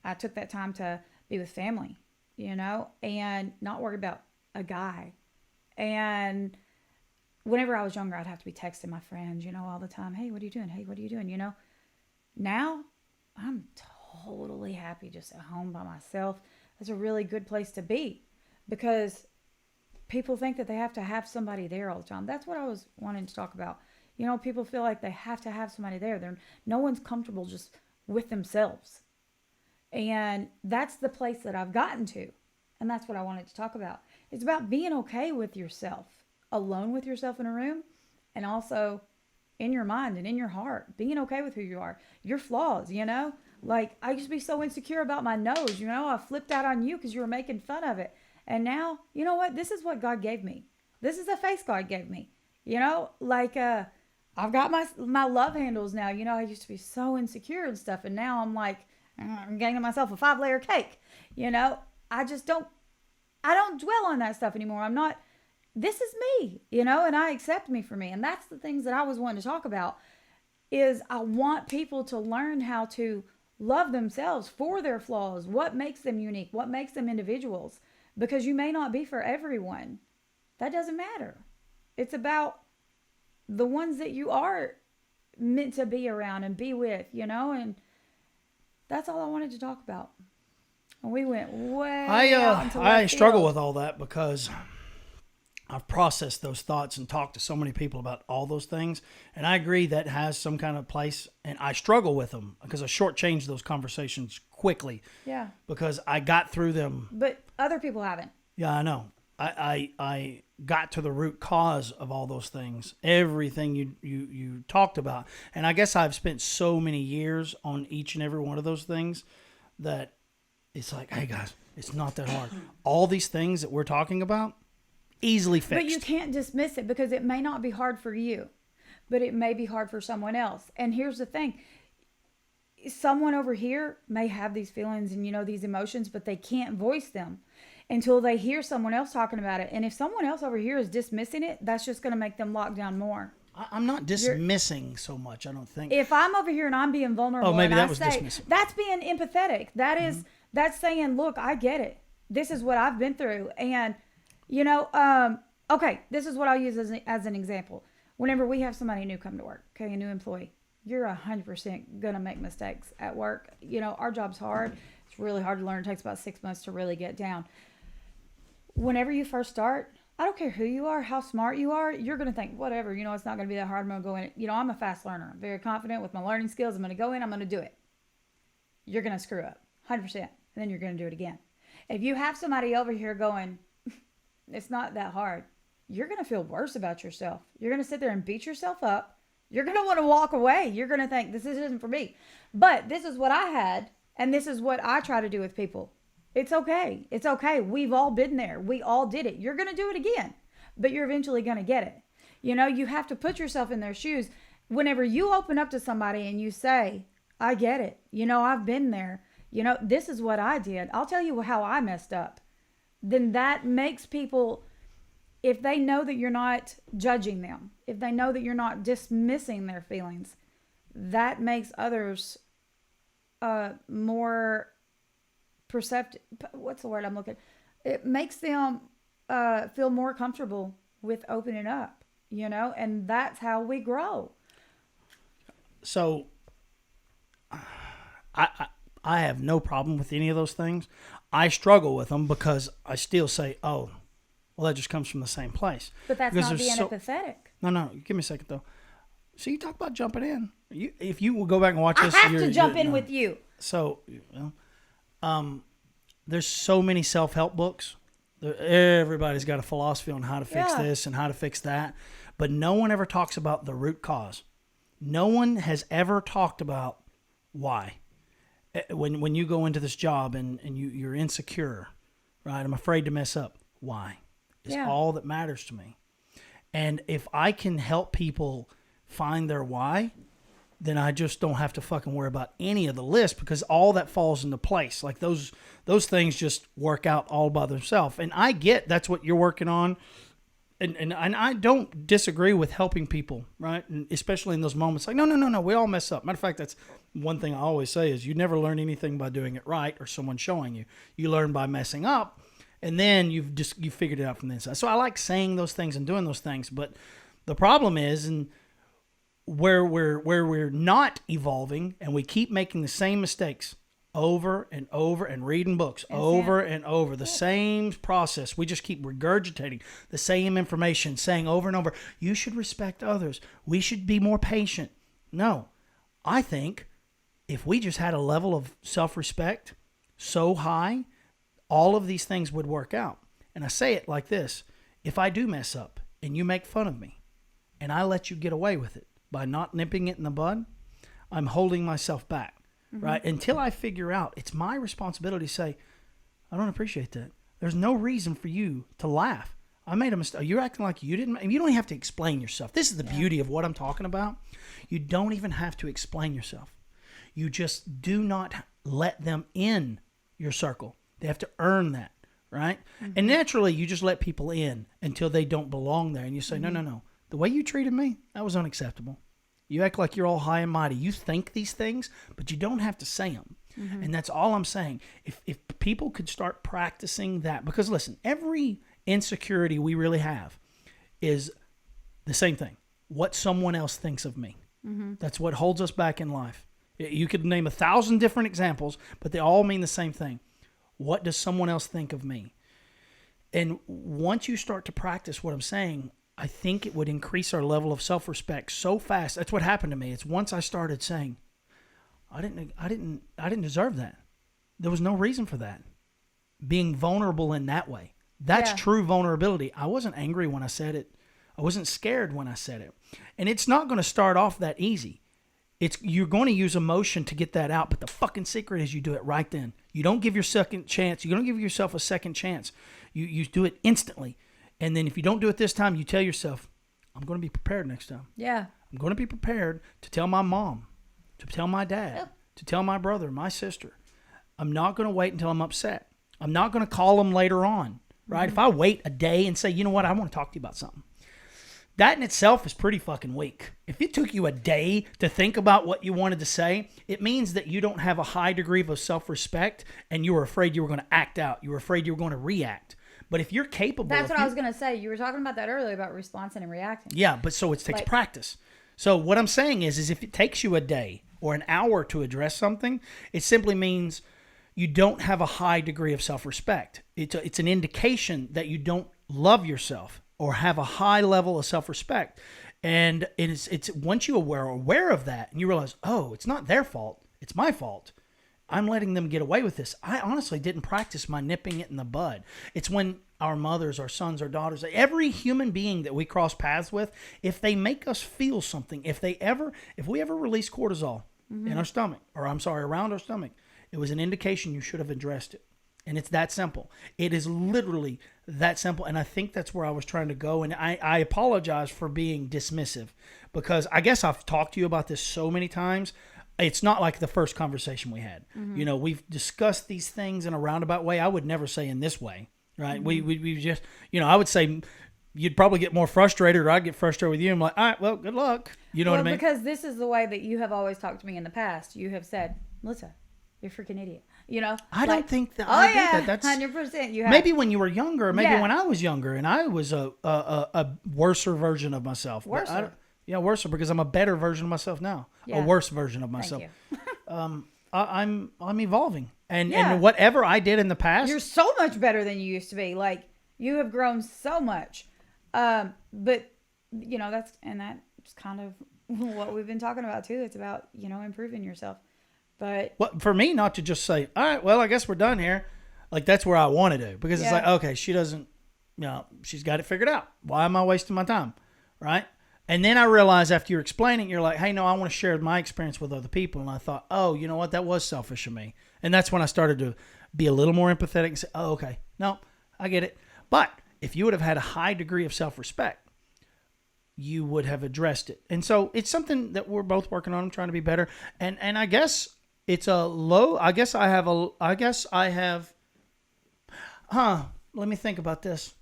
I took that time to be with family, you know, and not worry about a guy. And whenever I was younger, I'd have to be texting my friends, you know, all the time. Hey, what are you doing? Hey, what are you doing? You know, now I'm totally happy just at home by myself. That's a really good place to be, because people think that they have to have somebody there all the time. That's what I was wanting to talk about. You know, people feel like they have to have somebody there. No one's comfortable just with themselves. And that's the place that I've gotten to. And that's what I wanted to talk about. It's about being okay with yourself, alone with yourself in a room, and also in your mind and in your heart, being okay with who you are, your flaws, you know? Like, I used to be so insecure about my nose, you know? I flipped out on you because you were making fun of it. And now, you know what? This is what God gave me. This is the face God gave me. You know, like, I've got my love handles now. You know, I used to be so insecure and stuff. And now I'm like, I'm getting myself a 5-layer cake. You know, I don't dwell on that stuff anymore. This is me, you know, and I accept me for me. And that's the things that I was wanting to talk about, is I want people to learn how to love themselves for their flaws. What makes them unique? What makes them individuals? Because you may not be for everyone. That doesn't matter. It's about the ones that you are meant to be around and be with, you know, and that's all I wanted to talk about. And we went way out into I struggle with all that because I've processed those thoughts and talked to so many people about all those things. And I agree that has some kind of place, and I struggle with them because I shortchange those conversations quickly. Yeah. Because I got through them. But other people haven't. Yeah, I know. I got to the root cause of all those things, everything you talked about. And I guess I've spent so many years on each and every one of those things that it's like, hey guys, it's not that hard. All these things that we're talking about, easily fixed. But you can't dismiss it, because it may not be hard for you, but it may be hard for someone else. And here's the thing. Someone over here may have these feelings and, you know, these emotions, but they can't voice them until they hear someone else talking about it. And if someone else over here is dismissing it, that's just going to make them lock down more. I'm not dismissing so much, I don't think. If I'm over here and I'm being vulnerable, maybe and that I was say, dismissing. That's being empathetic. That is, that's saying, look, I get it. This is what I've been through. And, you know, okay, this is what I'll use as an example. Whenever we have somebody new come to work, okay, a new employee, you're 100% going to make mistakes at work. You know, our job's hard. It's really hard to learn. It takes about 6 months to really get down. Whenever you first start, I don't care who you are, how smart you are, you're going to think, whatever, you know, it's not going to be that hard. I'm going to go in. You know, I'm a fast learner. I'm very confident with my learning skills. I'm going to go in. I'm going to do it. You're going to screw up 100%. And then you're going to do it again. If you have somebody over here going, it's not that hard, you're going to feel worse about yourself. You're going to sit there and beat yourself up. You're going to want to walk away. You're going to think, this isn't for me. But this is what I had, and this is what I try to do with people. It's okay. It's okay. We've all been there. We all did it. You're going to do it again, but you're eventually going to get it. You know, you have to put yourself in their shoes. Whenever you open up to somebody and you say, I get it. You know, I've been there. You know, this is what I did. I'll tell you how I messed up. Then that makes people, if they know that you're not judging them, if they know that you're not dismissing their feelings, that makes others more perceptive. What's the word I'm looking? It makes them feel more comfortable with opening up, you know, and that's how we grow. So I have no problem with any of those things. I struggle with them because I still say, oh, well, that just comes from the same place. But that's because not being empathetic. No, give me a second, though. So you talk about jumping in. If you will go back and watch this. I have to jump in with you. So, there's so many self-help books. Everybody's got a philosophy on how to fix this and how to fix that. But no one ever talks about the root cause. No one has ever talked about why. When you go into this job and you're insecure, right? I'm afraid to mess up. Why? It's all that matters to me. And if I can help people find their why, then I just don't have to fucking worry about any of the list, because all that falls into place. Like those things just work out all by themselves. And I get that's what you're working on. And I don't disagree with helping people, right? And especially in those moments, like, no, we all mess up. Matter of fact, that's one thing I always say is you never learn anything by doing it right or someone showing you. You learn by messing up, and then you figured it out from the inside. So I like saying those things and doing those things, but the problem is, and where we're not evolving and we keep making the same mistakes over and over and reading books over and over, the same process. We just keep regurgitating the same information, saying over and over, you should respect others. We should be more patient. No, I think if we just had a level of self-respect so high, all of these things would work out. And I say it like this: if I do mess up and you make fun of me and I let you get away with it by not nipping it in the bud, I'm holding myself back. Right? Until I figure out, it's my responsibility to say, I don't appreciate that. There's no reason for you to laugh. I made a mistake. You're acting like you didn't. You don't even have to explain yourself. This is the beauty of what I'm talking about. You don't even have to explain yourself. You just do not let them in your circle. They have to earn that, right? And naturally, you just let people in until they don't belong there. And you say, no. The way you treated me, that was unacceptable. You act like you're all high and mighty. You think these things, but you don't have to say them. And that's all I'm saying. If people could start practicing that, because listen, every insecurity we really have is the same thing. What someone else thinks of me. That's what holds us back in life. You could name 1,000 different examples, but they all mean the same thing. What does someone else think of me? And once you start to practice what I'm saying, I think it would increase our level of self-respect so fast. That's what happened to me. It's once I started saying, I didn't deserve that. There was no reason for that. Being vulnerable in that way. That's true vulnerability. I wasn't angry when I said it. I wasn't scared when I said it. And it's not going to start off that easy. You're going to use emotion to get that out, but the fucking secret is you do it right then. You don't give your second chance. You don't give yourself a second chance. You do it instantly. And then if you don't do it this time, you tell yourself, I'm going to be prepared next time. Yeah. I'm going to be prepared to tell my mom, to tell my dad, to tell my brother, my sister. I'm not going to wait until I'm upset. I'm not going to call them later on, right? If I wait a day and say, you know what, I want to talk to you about something. That in itself is pretty fucking weak. If it took you a day to think about what you wanted to say, it means that you don't have a high degree of self-respect and you were afraid you were going to act out. You were afraid you were going to react. But if you're capable... That's what I was going to say. You were talking about that earlier, about responding and reacting. Yeah, but so it takes practice. So what I'm saying is if it takes you a day or an hour to address something, it simply means you don't have a high degree of self-respect. It's an indication that you don't love yourself or have a high level of self-respect. And it's once you are aware of that and you realize, oh, it's not their fault, it's my fault. I'm letting them get away with this. I honestly didn't practice my nipping it in the bud. It's when our mothers, our sons, our daughters, every human being that we cross paths with, if they make us feel something, if we ever release cortisol in our stomach, around our stomach, it was an indication you should have addressed it. And it's that simple. It is literally that simple. And I think that's where I was trying to go. And I apologize for being dismissive, because I guess I've talked to you about this so many times. It's not like the first conversation we had. You know, we've discussed these things in a roundabout way. I would never say in this way, right? We just, I would say you'd probably get more frustrated, or I'd get frustrated with you. I'm like, all right, well, good luck. You know what I mean? Because this is the way that you have always talked to me in the past. You have said, Melissa, you're a freaking idiot. I don't think that. I think that. That's 100%. You have. Maybe when you were younger, maybe when I was younger, and I was a worser version of myself. Worser. Yeah, worse, because I'm a better version of myself now. Yeah. A worse version of myself. Thank you. I'm evolving, and whatever I did in the past, you're so much better than you used to be. Like, you have grown so much. But that's kind of what we've been talking about too. It's about improving yourself. But for me, not to just say, all right, well, I guess we're done here. Like, that's where I want to do, because it's like, okay, she doesn't, she's got it figured out. Why am I wasting my time? right? And then I realized after you're explaining, you're like, hey, no, I want to share my experience with other people. And I thought, oh, you know what? That was selfish of me. And that's when I started to be a little more empathetic and say, oh, okay, no, I get it. But if you would have had a high degree of self-respect, you would have addressed it. And so it's something that we're both working on. I'm trying to be better. And I guess it's a low, let me think about this.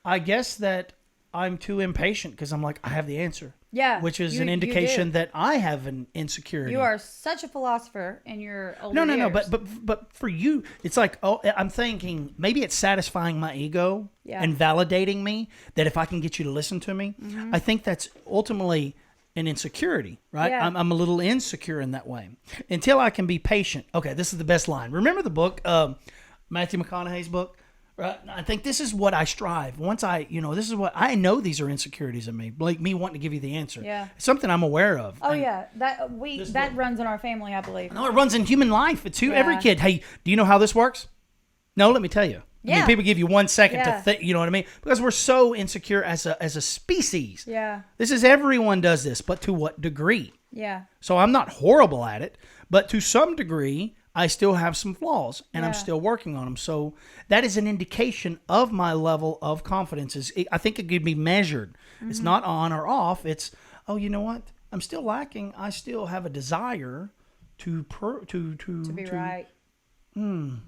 I guess that I'm too impatient because I'm like, I have the answer. Yeah. Which is an indication that I have an insecurity. You are such a philosopher in your older No. years. But for you, it's like, oh, I'm thinking maybe it's satisfying my ego and validating me that if I can get you to listen to me, I think that's ultimately an insecurity, right? Yeah. I'm a little insecure in that way until I can be patient. Okay, this is the best line. Remember the book, Matthew McConaughey's book? Right. I think this is what I strive. Once this is what I know. These are insecurities in me, like me wanting to give you the answer. Yeah, it's something I'm aware of. Oh yeah, that runs in our family, I believe. No, it runs in human life. It's every kid. Hey, do you know how this works? No, let me tell you. Yeah. I mean, people give you 1 second to think. You know what I mean? Because we're so insecure as a species. Yeah. This is everyone does this, but to what degree? Yeah. So I'm not horrible at it, but to some degree, I still have some flaws, and I'm still working on them. So that is an indication of my level of confidence. I think it could be measured. Mm-hmm. It's not on or off. It's, oh, you know what? I'm still lacking. I still have a desire to be right. To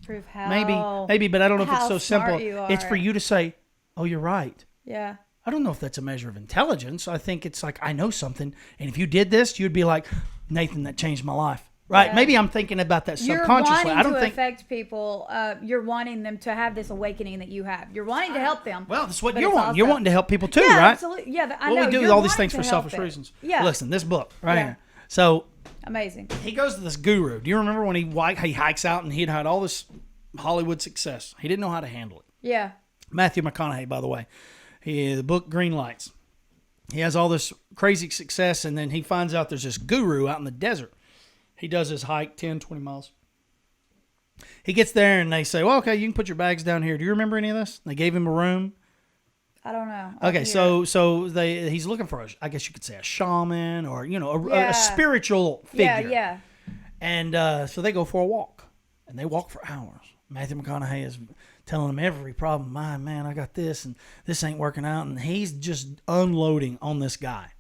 prove how maybe, but I don't know if it's so simple. It's for you to say, oh, you're right. Yeah. I don't know if that's a measure of intelligence. I think it's like, I know something, and if you did this, you'd be like, Nathan, that changed my life. Right, maybe I'm thinking about that subconsciously. I don't think affect people. You're wanting them to have this awakening that you have. You're wanting to help them. Well, that's what you're wanting. You're wanting to help people too, right? Absolutely. Yeah, I know. Well, we do all these things for selfish reasons. Yeah. Listen, this book right here. So amazing. He goes to this guru. Do you remember when he hikes out and he'd had all this Hollywood success? He didn't know how to handle it. Yeah. Matthew McConaughey, by the way, the book Green Lights. He has all this crazy success, and then he finds out there's this guru out in the desert. He does his hike 10, 20 miles. He gets there and they say, well, okay, you can put your bags down here. Do you remember any of this? They gave him a room. I don't know. Okay, so he's looking for, I guess you could say, a shaman or, a spiritual figure. Yeah. And so they go for a walk. And they walk for hours. Matthew McConaughey is telling him every problem. Man, I got this and this ain't working out. And he's just unloading on this guy.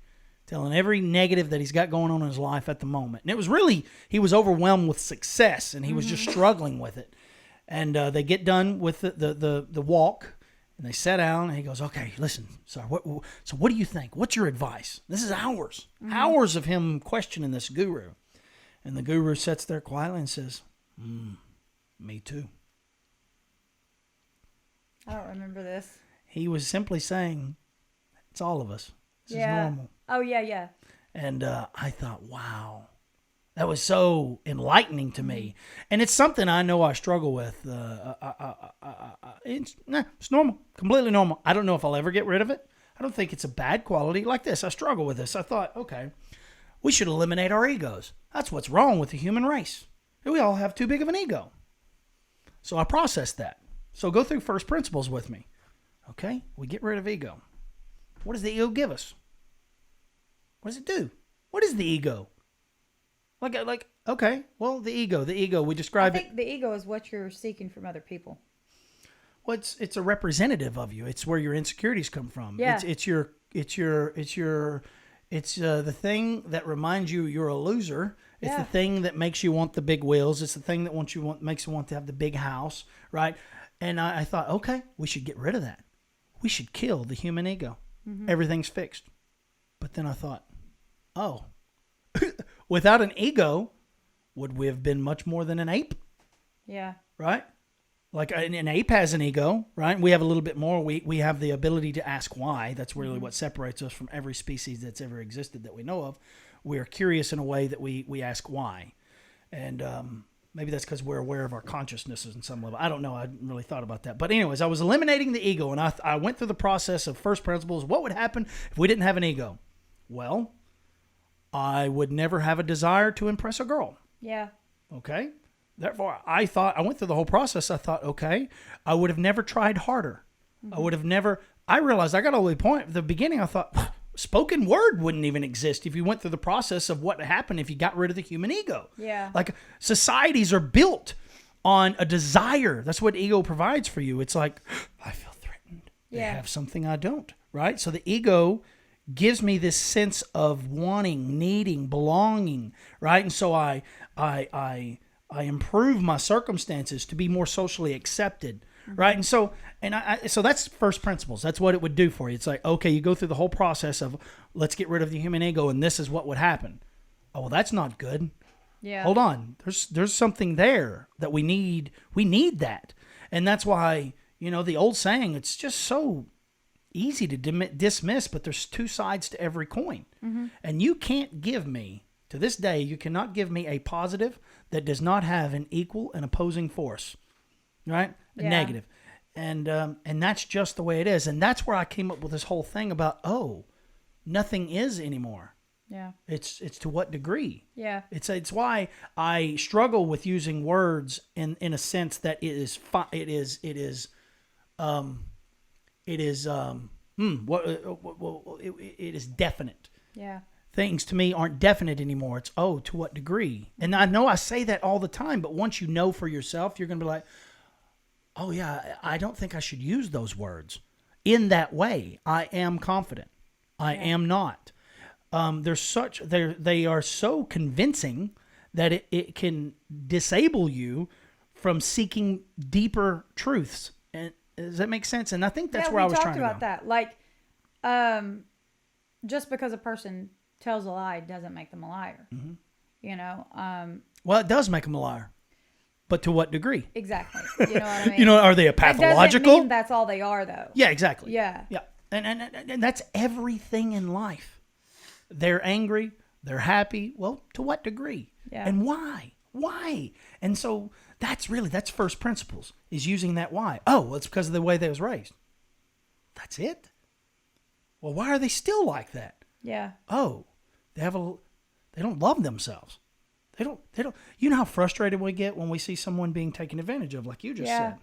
Telling every negative that he's got going on in his life at the moment. And it was really, he was overwhelmed with success and he was just struggling with it. And they get done with the walk and they sit down and he goes, okay, listen, so what do you think? What's your advice? This is hours of him questioning this guru. And the guru sits there quietly and says, me too. I don't remember this. He was simply saying, it's all of us. This is normal. Oh, yeah. And I thought, wow, that was so enlightening to me. And it's something I know I struggle with. It's normal, completely normal. I don't know if I'll ever get rid of it. I don't think it's a bad quality. Like this, I struggle with this. I thought, okay, we should eliminate our egos. That's what's wrong with the human race. We all have too big of an ego. So I processed that. So go through first principles with me. Okay, we get rid of ego. What does the ego give us? What does it do? What is the ego? Like okay, well, the ego, we describe it. I think the ego is what you're seeking from other people. Well, it's a representative of you. It's where your insecurities come from. Yeah. It's the thing that reminds you you're a loser. It's the thing that makes you want the big wheels. It's the thing that makes you want to have the big house, right? And I thought, okay, we should get rid of that. We should kill the human ego. Mm-hmm. Everything's fixed. But then I thought, oh, without an ego, would we have been much more than an ape? Yeah. Right? Like an ape has an ego, right? We have a little bit more. We have the ability to ask why. That's really what separates us from every species that's ever existed that we know of. We are curious in a way that we ask why. And maybe that's because we're aware of our consciousnesses in some level. I don't know. I hadn't really thought about that. But anyways, I was eliminating the ego, and I went through the process of first principles. What would happen if we didn't have an ego? Well, I would never have a desire to impress a girl. Yeah. Okay? Therefore, I went through the whole process. I thought, okay, I would have never tried harder. Mm-hmm. I would have never I realized I got all the way point. At the beginning, I thought spoken word wouldn't even exist if you went through the process of what happened if you got rid of the human ego. Yeah. Like societies are built on a desire. That's what ego provides for you. It's like, I feel threatened. They have something I don't, right? So the ego gives me this sense of wanting, needing, belonging, right? And so I improve my circumstances to be more socially accepted, right? And so so that's first principles. That's what it would do for you. It's like, okay, you go through the whole process of let's get rid of the human ego, and this is what would happen. Oh, well, that's not good. Yeah. Hold on. There's something there that we need. We need that. And that's why, the old saying, it's just so easy to dismiss, but there's two sides to every coin. Mm-hmm. And you can't give me, to this day, you cannot give me a positive that does not have an equal and opposing force, right? A negative. And that's just the way it is. And that's where I came up with this whole thing about, nothing is anymore. Yeah. It's to what degree? Yeah. It's why I struggle with using words in a sense that it is definite. Yeah. Things to me aren't definite anymore. It's to what degree? And I know I say that all the time, but once you know for yourself, you're going to be like, oh yeah, I don't think I should use those words in that way. I am confident. I am not. They are so convincing that it can disable you from seeking deeper truths. And does that make sense? And I think that's where I was trying to go. We talked about that. Like, just because a person tells a lie doesn't make them a liar. Mm-hmm. Well, it does make them a liar. But to what degree? Exactly. You know what I mean? Are they a pathological? That doesn't mean that's all they are, though. Yeah, exactly. Yeah. Yeah. And that's everything in life. They're angry. They're happy. Well, to what degree? Yeah. And why? Why? And so that's first principles, is using that why. Oh, well, it's because of the way they was raised. That's it? Well, why are they still like that? Yeah. Oh, they don't love themselves. They don't. You know how frustrated we get when we see someone being taken advantage of, like you just said.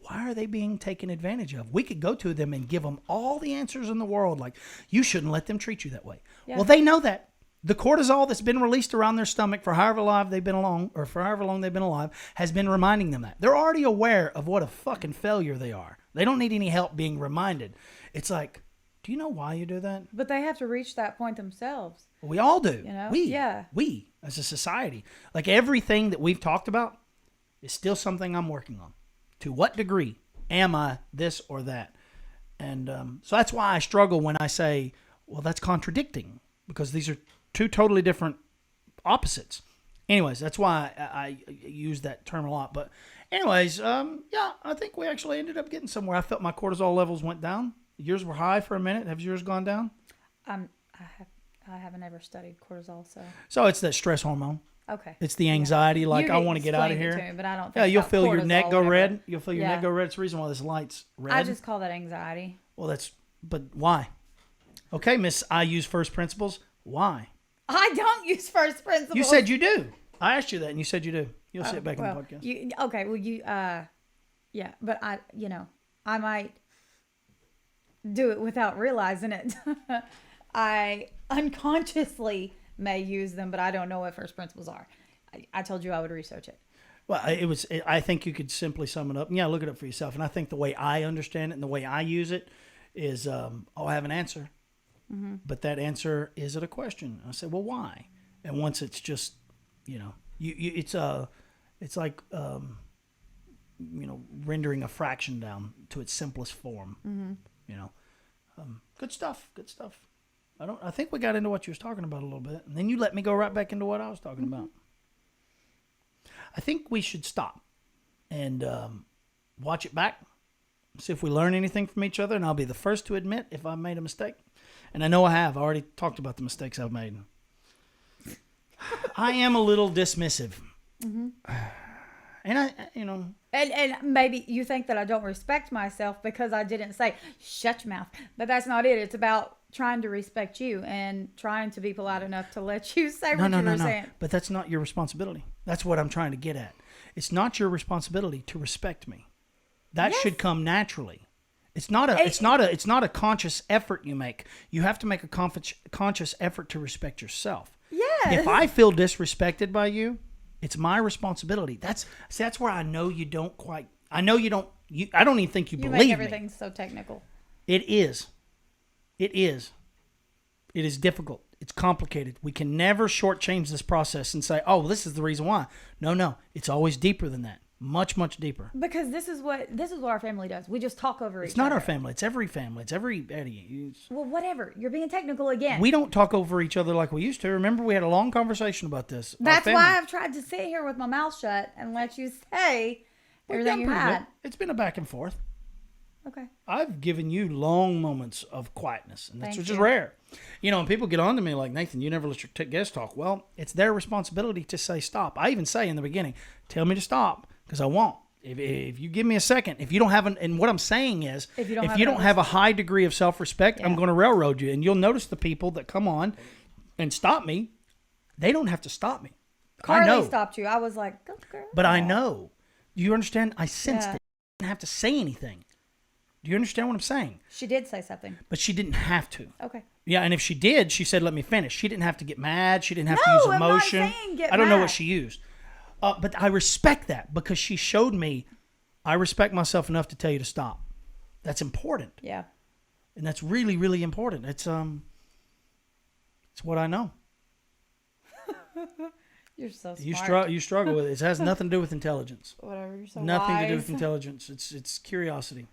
Why are they being taken advantage of? We could go to them and give them all the answers in the world, like, you shouldn't let them treat you that way. Yeah. Well, they know that. The cortisol that's been released around their stomach for however long they've been alive has been reminding them that. They're already aware of what a fucking failure they are. They don't need any help being reminded. It's like, do you know why you do that? But they have to reach that point themselves. We all do. We as a society. Like, everything that we've talked about is still something I'm working on. To what degree am I this or that? And so that's why I struggle when I say, well, that's contradicting, because these are two totally different opposites. Anyways, that's why I use that term a lot. But anyways, I think we actually ended up getting somewhere. I felt my cortisol levels went down. Yours were high for a minute. Have yours gone down? I haven't ever studied cortisol, so it's that stress hormone. Okay. It's the anxiety, I want to get out of here. To me, but I don't think yeah, you'll feel your neck go red. You'll feel your neck go red. It's the reason why this light's red. I just call that anxiety. Well, but why? Okay, Miss, I use first principles. Why? I don't use first principles. You said you do. I asked you that, and you said you do. You'll sit back in the podcast. But I might do it without realizing it. I unconsciously may use them, but I don't know what first principles are. I told you I would research it. Well, I think you could simply sum it up. Yeah, look it up for yourself. And I think the way I understand it and the way I use it is, I have an answer. Mm-hmm. But that answer, is it a question? I said, well, why? And once it's just, it's like, rendering a fraction down to its simplest form. Mm-hmm. Good stuff. I think we got into what you was talking about a little bit, and then you let me go right back into what I was talking about. I think we should stop and watch it back, see if we learn anything from each other, and I'll be the first to admit if I made a mistake. And I know I have. I already talked about the mistakes I've made. I am a little dismissive. Mm-hmm. And And maybe you think that I don't respect myself because I didn't say, shut your mouth. But that's not it. It's about trying to respect you and trying to be polite enough to let you say what you were saying. But that's not your responsibility. That's what I'm trying to get at. It's not your responsibility to respect me. That should come naturally. It's not a conscious effort you make. You have to make a conscious effort to respect yourself. Yeah. If I feel disrespected by you, it's my responsibility. That's where I know you don't quite. I know you don't. I don't even think you believe make everything me. so technical. It is. It is. It is difficult. It's complicated. We can never shortchange this process and say, "Oh, this is the reason why." No. It's always deeper than that. Much, much deeper. Because this is what our family does. We just talk over each other. It's not our family. It's every family. It's everybody. Well, whatever. You're being technical again. We don't talk over each other like we used to. Remember, we had a long conversation about this. That's why I've tried to sit here with my mouth shut and let you say everything you had. It's been a back and forth. Okay. I've given you long moments of quietness, and that's which is you. rare. You know, and people get on to me like, Nathan, you never let your guests talk. Well, it's their responsibility to say stop. I even say in the beginning, tell me to stop, because I won't. If you give me a second, if you don't have and what I'm saying is, if you don't have a high degree of self-respect, I'm going to railroad you. And you'll notice the people that come on and stop me, they don't have to stop me. Carly stopped you. I was like, go girl. But I know. Do you understand? I sensed it. I didn't have to say anything. Do you understand what I'm saying? She did say something. But she didn't have to. Okay. Yeah, and if she did, she said, let me finish. She didn't have to get mad. She didn't have to use emotion. I'm not saying get I don't know mad. what she used. But I respect that because she showed me I respect myself enough to tell you to stop. That's important. Yeah. And that's really, really important. It's what I know. You're so smart. You struggle with it. It has nothing to do with intelligence. Whatever. You're so Nothing wise. to do with intelligence. It's curiosity.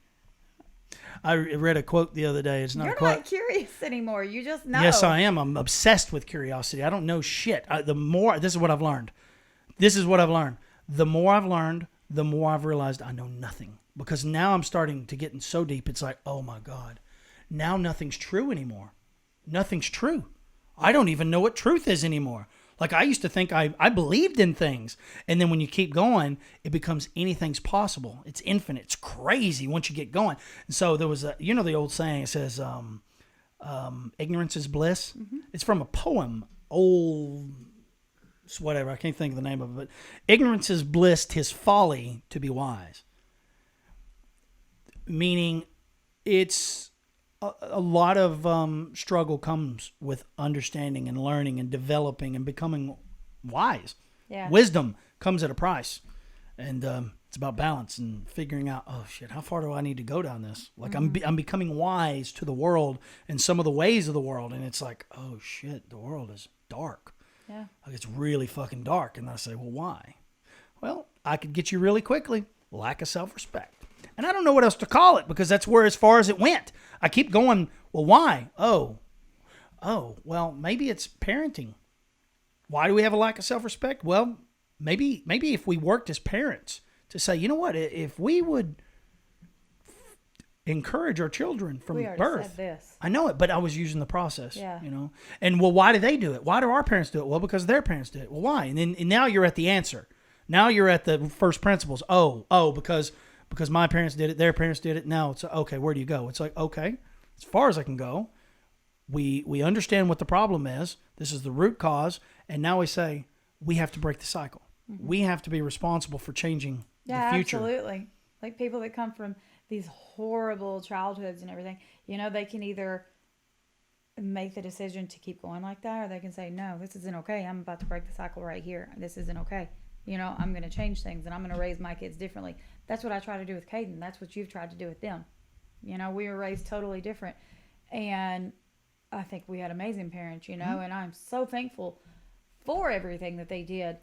I read a quote the other day. It's not a quote. You're not curious anymore. You just know. Yes, I am. I'm obsessed with curiosity. I don't know shit. This is what I've learned. The more I've learned, the more I've realized I know nothing. Because now I'm starting to get in so deep, it's like, oh my God. Now nothing's true anymore. Nothing's true. I don't even know what truth is anymore. Like I used to think I believed in things. And then when you keep going, it becomes anything's possible. It's infinite. It's crazy once you get going. And so there was the old saying, it says, ignorance is bliss. Mm-hmm. It's from a poem, whatever, I can't think of the name of it, but ignorance is bliss, 'tis folly to be wise. Meaning it's a lot of struggle comes with understanding and learning and developing and becoming wise. Yeah. Wisdom comes at a price. And it's about balance and figuring out, oh shit, how far do I need to go down this? Like I'm becoming wise to the world and some of the ways of the world. And it's like, oh shit, the world is dark. Yeah. Like it's really fucking dark. And I say, well, why? Well, I could get you really quickly. Lack of self-respect. And I don't know what else to call it because that's where as far as it went. I keep going, well, why? Oh, well, maybe it's parenting. Why do we have a lack of self-respect? Well, maybe if we worked as parents to say, you know what, if we would encourage our children from birth. Said this. I know it, but I was using the process. Yeah. You know. And well, why do they do it? Why do our parents do it? Well, because their parents did it. Well, why? And now you're at the answer. Now you're at the first principles. Because my parents did it, their parents did it. Now it's okay. Where do you go? It's like, okay, as far as I can go. We understand what the problem is. This is the root cause, and now we say we have to break the cycle. Mm-hmm. We have to be responsible for changing the future. Absolutely. Like people that come from these horrible childhoods and everything, they can either make the decision to keep going like that, or they can say, no, this isn't okay. I'm about to break the cycle right here. This isn't okay. I'm going to change things and I'm going to raise my kids differently. That's what I try to do with Caden. That's what you've tried to do with them. We were raised totally different. And I think we had amazing parents, and I'm so thankful for everything that they did.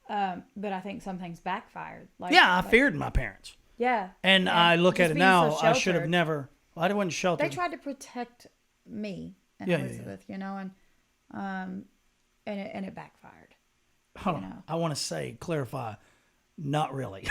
But I think some things backfired. I feared my parents. Yeah. And I look at it now, so I should have never. Well, I wasn't sheltered. They tried to protect me and Elizabeth, and it backfired. Hold on. I want to clarify, not really.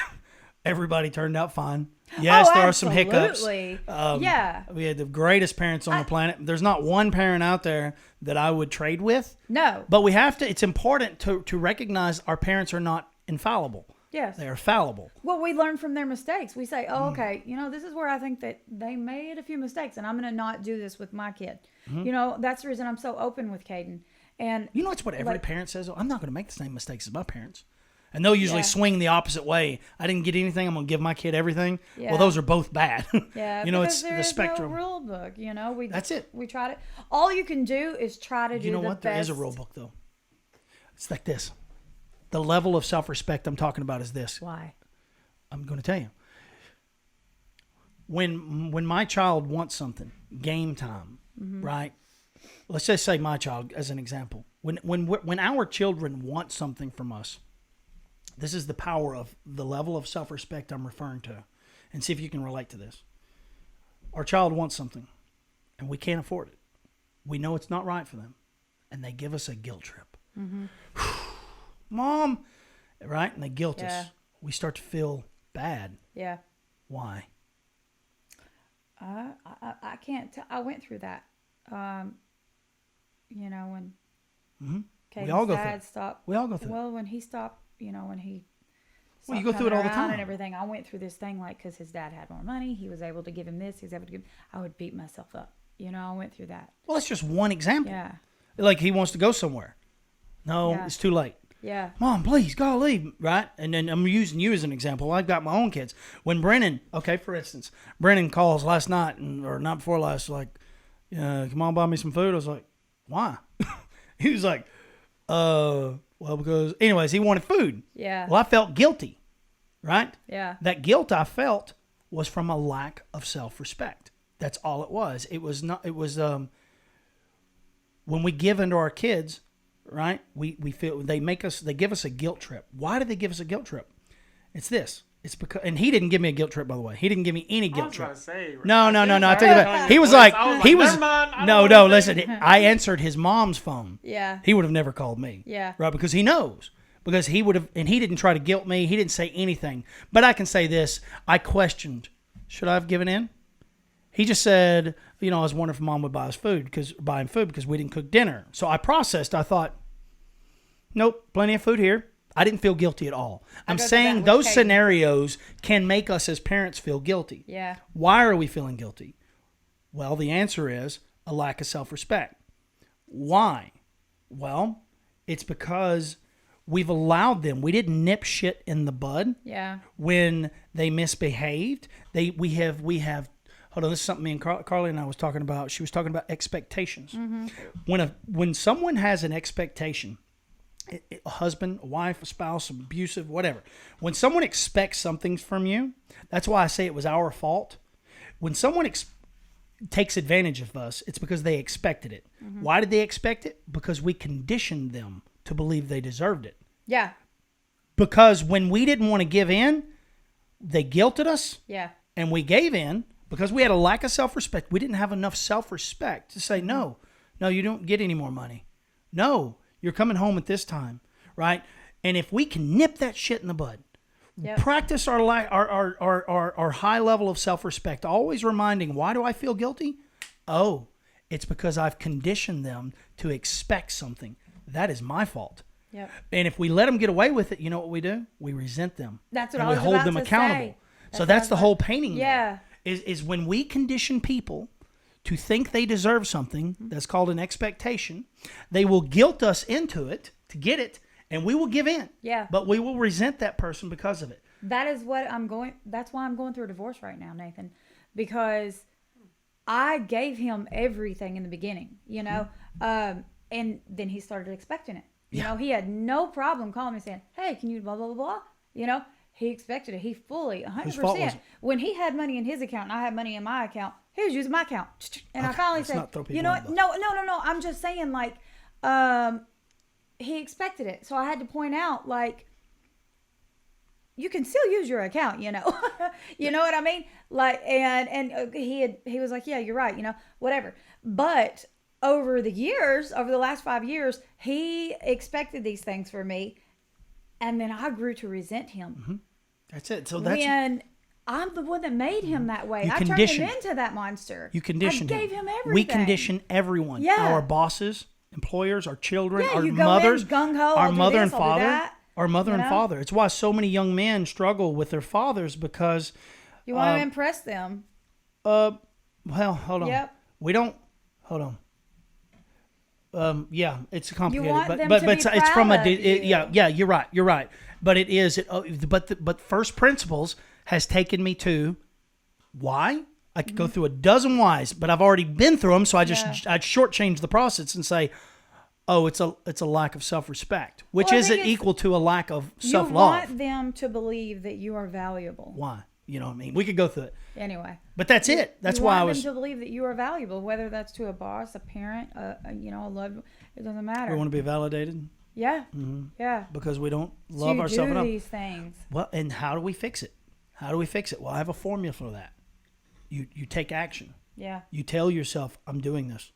Everybody turned out fine. Yes, there are some hiccups. Yeah. We had the greatest parents on the planet. There's not one parent out there that I would trade with. No. But it's important to recognize our parents are not infallible. Yes. They are fallible. Well, we learn from their mistakes. We say, okay, this is where I think that they made a few mistakes and I'm going to not do this with my kid. Mm-hmm. That's the reason I'm so open with Caden. And it's what every parent says. I'm not going to make the same mistakes as my parents. And they'll usually swing the opposite way. I didn't get anything. I'm going to give my kid everything. Yeah. Well, those are both bad. Yeah. It's there the is spectrum. no rule book. That's it. We try to. All you can do is try to do. You know the what? best. There is a rule book though. It's like this. The level of self-respect I'm talking about is this. Why? I'm going to tell you. When my child wants something, game time, right? Let's just say my child as an example. When our children want something from us, this is the power of the level of self-respect I'm referring to. And see if you can relate to this. Our child wants something, and we can't afford it. We know it's not right for them, and they give us a guilt trip. Mom, right? And they guilt us. We start to feel bad. Yeah. Why? I can't tell. I went through that. When Caden's We all go dad through. stopped. We all go through. Well, when he stopped, when he. Well, you go through it all the time and everything. I went through this thing because his dad had more money. He was able to give him this. He was able to give. I would beat myself up. I went through that. Well, that's just one example. Yeah. Like he wants to go somewhere. No, Yeah. it's too late. Yeah. Mom, please, go leave, right? And then I'm using you as an example. I've got my own kids. When Brennan, for instance, Brennan calls last night or not before last, like, come on, buy me some food. I was like, why? He was like, well, because, anyways, he wanted food. Yeah. Well, I felt guilty, right? Yeah. That guilt I felt was from a lack of self-respect. That's all it was. It was not. It was when we give into our kids, right? We feel they give us a guilt trip. Why did they give us a guilt trip? It's this. It's because, and he didn't give me a guilt trip, by the way. He didn't give me any guilt trip. No. I tell you what. He was like, no. Listen, I answered his mom's phone. Yeah. He would have never called me. Yeah. Right, because he knows. Because he would have, and he didn't try to guilt me. He didn't say anything. But I can say this: I questioned, should I have given in? He just said, I was wondering if Mom would buy him food because we didn't cook dinner. So I processed. I thought, nope, plenty of food here. I didn't feel guilty at all. I'm saying those scenarios can make us as parents feel guilty. Yeah. Why are we feeling guilty? Well, the answer is a lack of self-respect. Why? Well, it's because we've allowed them. We didn't nip shit in the bud. Yeah. When they misbehaved. We have. Hold on, this is something me and Carly and I was talking about. She was talking about expectations. Mm-hmm. When someone has an expectation, a husband, a wife, a spouse, abusive, whatever. When someone expects something from you, that's why I say it was our fault. When someone takes advantage of us, it's because they expected it. Mm-hmm. Why did they expect it? Because we conditioned them to believe they deserved it. Yeah. Because when we didn't want to give in, they guilted us. Yeah. And we gave in because we had a lack of self-respect. We didn't have enough self-respect to say, no, you don't get any more money. No, you're coming home at this time, right? And if we can nip that shit in the bud, practice our high level of self-respect, always reminding, why do I feel guilty? Oh, it's because I've conditioned them to expect something. That is my fault. Yep. And if we let them get away with it, you know what we do? We resent them. That's what and I was we hold about them to accountable. say. So that's the whole painting. Yeah. Is when we condition people to think they deserve something, that's called an expectation, they will guilt us into it to get it, and we will give in. Yeah. But we will resent that person because of it. That's why I'm going through a divorce right now, Nathan, because I gave him everything in the beginning, and then he started expecting it. He had no problem calling me saying, hey, can you blah, blah, blah, blah, He expected it. He fully, 100%. When he had money in his account and I had money in my account, he was using my account. And I finally said, you know what? No. I'm just saying, he expected it. So I had to point out, you can still use your account, You know what I mean? He was like, yeah, you're right, whatever. But over the last 5 years, he expected these things for me. And then I grew to resent him. Mm-hmm. That's it. So when I'm the one that made him that way. I turned him into that monster. You conditioned him. I gave him everything. We condition everyone. Yeah. Our bosses, employers, our children, our you mothers, go in, gung-ho, our mother this, and father. Our mother and know? father. It's why so many young men struggle with their fathers because you want to impress them. Well, hold on. Yep. We don't. Hold on. Yeah, it's complicated, You want but them but to but be it's from proud a of you. yeah. You're right. But it is. But first principles has taken me to why. I could go through a dozen whys, but I've already been through them. So I'd shortchange the process and say, oh, it's a lack of self-respect, which isn't equal to a lack of self-love. You want them to believe that you are valuable. Why? You know what I mean? We could go through it. Anyway. But that's it. That's why I was. You want them to believe that you are valuable, whether that's to a boss, a parent, a loved one. It doesn't matter. We want to be validated. Yeah. Mm-hmm. Yeah. Because we don't love ourselves enough. These things. Well, and how do we fix it? Well, I have a formula for that. You take action. Yeah. You tell yourself, I'm doing this.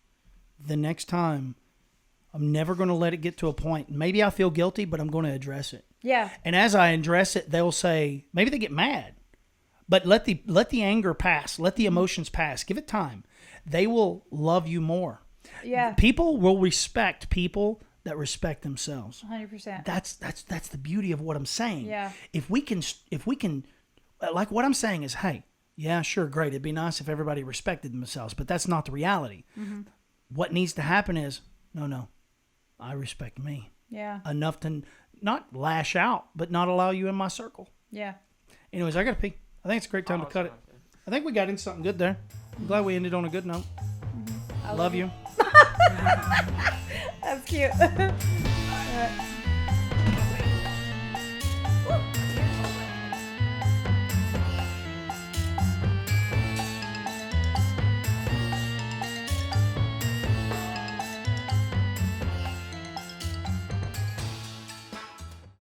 The next time, I'm never going to let it get to a point. Maybe I feel guilty, but I'm going to address it. Yeah. And as I address it, they'll say, maybe they get mad, but let the anger pass. Let the emotions pass. Give it time. They will love you more. Yeah. People will respect people that respect themselves. 100%. That's the beauty of what I'm saying. Yeah. If we can, like what I'm saying is, hey, yeah, sure, great. It'd be nice if everybody respected themselves, but that's not the reality. Mm-hmm. What needs to happen is, no, I respect me. Yeah. Enough to not lash out, but not allow you in my circle. Yeah. Anyways, I got to pee. I think it's a great time to cut it. I think we got into something good there. I'm glad we ended on a good note. Mm-hmm. I love you. That's cute.